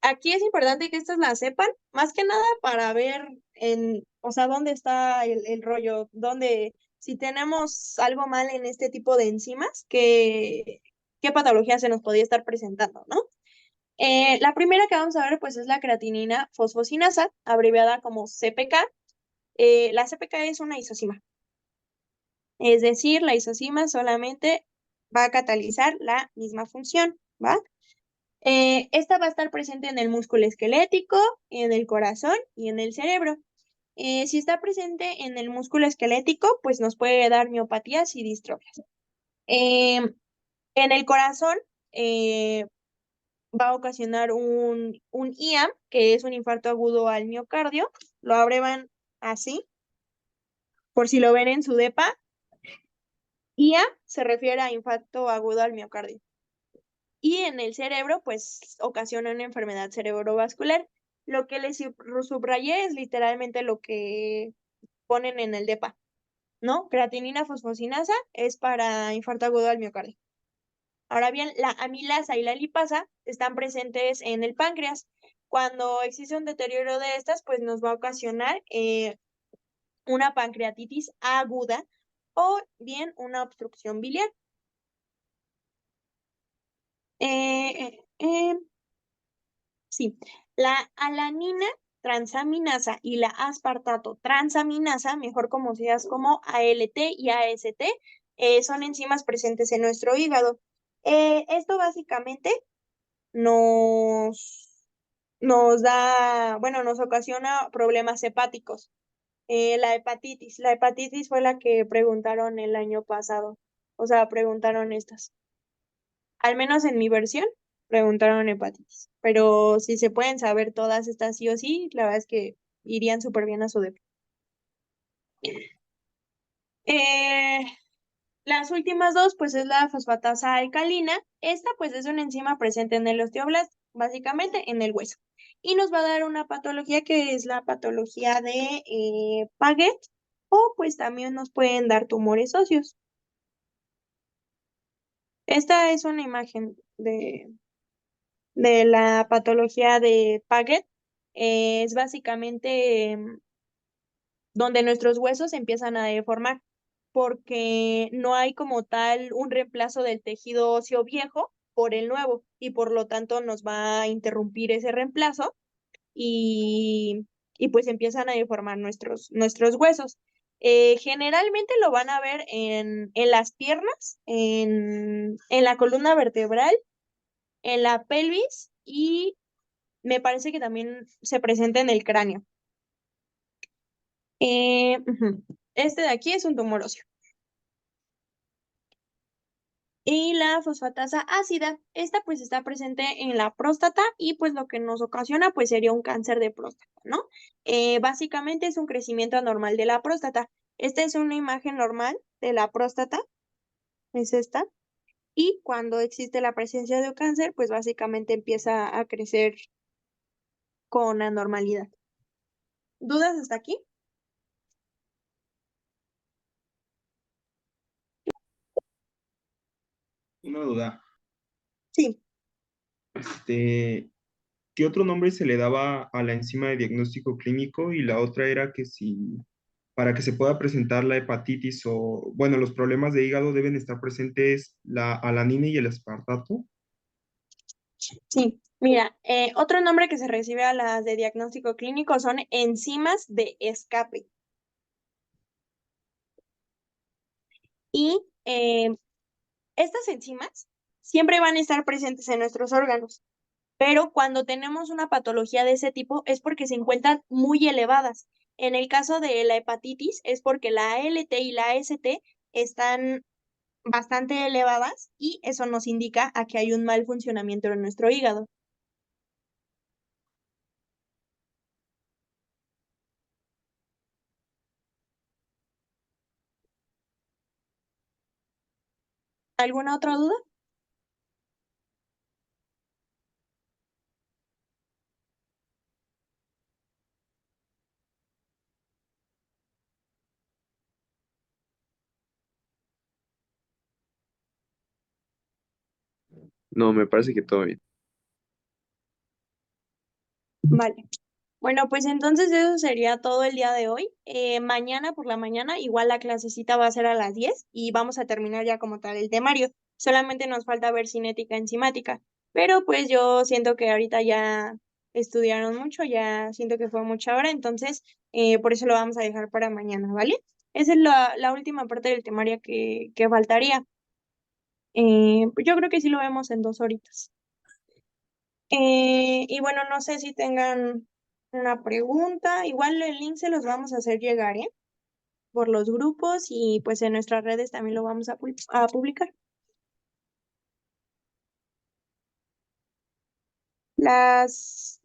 Aquí es importante que estas las sepan, más que nada para ver dónde está el rollo, si tenemos algo mal en este tipo de enzimas, qué patología se nos podría estar presentando, ¿no? La primera que vamos a ver, pues, es la creatinina fosfocinasa, abreviada como CPK. La CPK es una isocima. Es decir, la isocima solamente va a catalizar la misma función, ¿va? Esta va a estar presente en el músculo esquelético, en el corazón y en el cerebro. Si está presente en el músculo esquelético, pues nos puede dar miopatías y distrofias. En el corazón va a ocasionar un IAM, que es un infarto agudo al miocardio. Lo abrevan así, por si lo ven en su DEPA. IA se refiere a infarto agudo al miocardio. Y en el cerebro, pues ocasiona una enfermedad cerebrovascular. Lo que les subrayé es literalmente lo que ponen en el DEPA, ¿no? Creatinina fosfocinasa es para infarto agudo al miocardio. Ahora bien, la amilasa y la lipasa están presentes en el páncreas. Cuando existe un deterioro de estas, pues nos va a ocasionar una pancreatitis aguda o bien una obstrucción biliar. Sí, la alanina transaminasa y la aspartato transaminasa, mejor conocidas como ALT y AST, son enzimas presentes en nuestro hígado. Esto básicamente nos, nos ocasiona problemas hepáticos. La hepatitis fue la que preguntaron el año pasado, o sea, preguntaron estas. Al menos en mi versión, preguntaron hepatitis. Pero si se pueden saber todas estas sí o sí, la verdad es que irían súper bien a su DEP. Las últimas dos, pues es la fosfatasa alcalina. Esta, pues es una enzima presente en el osteoblasto, básicamente en el hueso. Y nos va a dar una patología que es la patología de Paget, o pues también nos pueden dar tumores óseos. Esta es una imagen de la patología de Paget. Es básicamente donde nuestros huesos empiezan a deformar, porque no hay como tal un reemplazo del tejido óseo viejo por el nuevo, y por lo tanto nos va a interrumpir ese reemplazo y pues empiezan a deformar nuestros huesos. Generalmente lo van a ver en las piernas, en la columna vertebral, en la pelvis y me parece que también se presenta en el cráneo. Este de aquí es un tumor óseo. Y la fosfatasa ácida, esta pues está presente en la próstata y pues lo que nos ocasiona pues sería un cáncer de próstata, ¿no? Básicamente es un crecimiento anormal de la próstata. Esta es una imagen normal de la próstata, es esta. Y cuando existe la presencia de un cáncer, pues básicamente empieza a crecer con anormalidad. ¿Dudas hasta aquí? Una duda. Sí. ¿Qué otro nombre se le daba a la enzima de diagnóstico clínico? Y la otra era que si para que se pueda presentar la hepatitis o, bueno, los problemas de hígado deben estar presentes la alanina y el aspartato. Sí, mira, otro nombre que se recibe a las de diagnóstico clínico son enzimas de escape. Y estas enzimas siempre van a estar presentes en nuestros órganos, pero cuando tenemos una patología de ese tipo es porque se encuentran muy elevadas. En el caso de la hepatitis es porque la ALT y la AST están bastante elevadas y eso nos indica a que hay un mal funcionamiento en nuestro hígado. ¿Alguna otra duda? No, me parece que todo bien. Vale. Bueno, pues entonces eso sería todo el día de hoy. Mañana por la mañana, igual la clasecita va a ser a las 10 y vamos a terminar ya como tal el temario. Solamente nos falta ver cinética enzimática. Pero pues yo siento que ahorita ya estudiaron mucho, ya siento que fue mucha hora, entonces por eso lo vamos a dejar para mañana, ¿vale? Esa es la última parte del temario que faltaría. Pues yo creo que sí lo vemos en 2 horitas. Y bueno, no sé si tengan una pregunta. Igual el link se los vamos a hacer llegar, ¿eh? Por los grupos y pues en nuestras redes también lo vamos a publicar. Las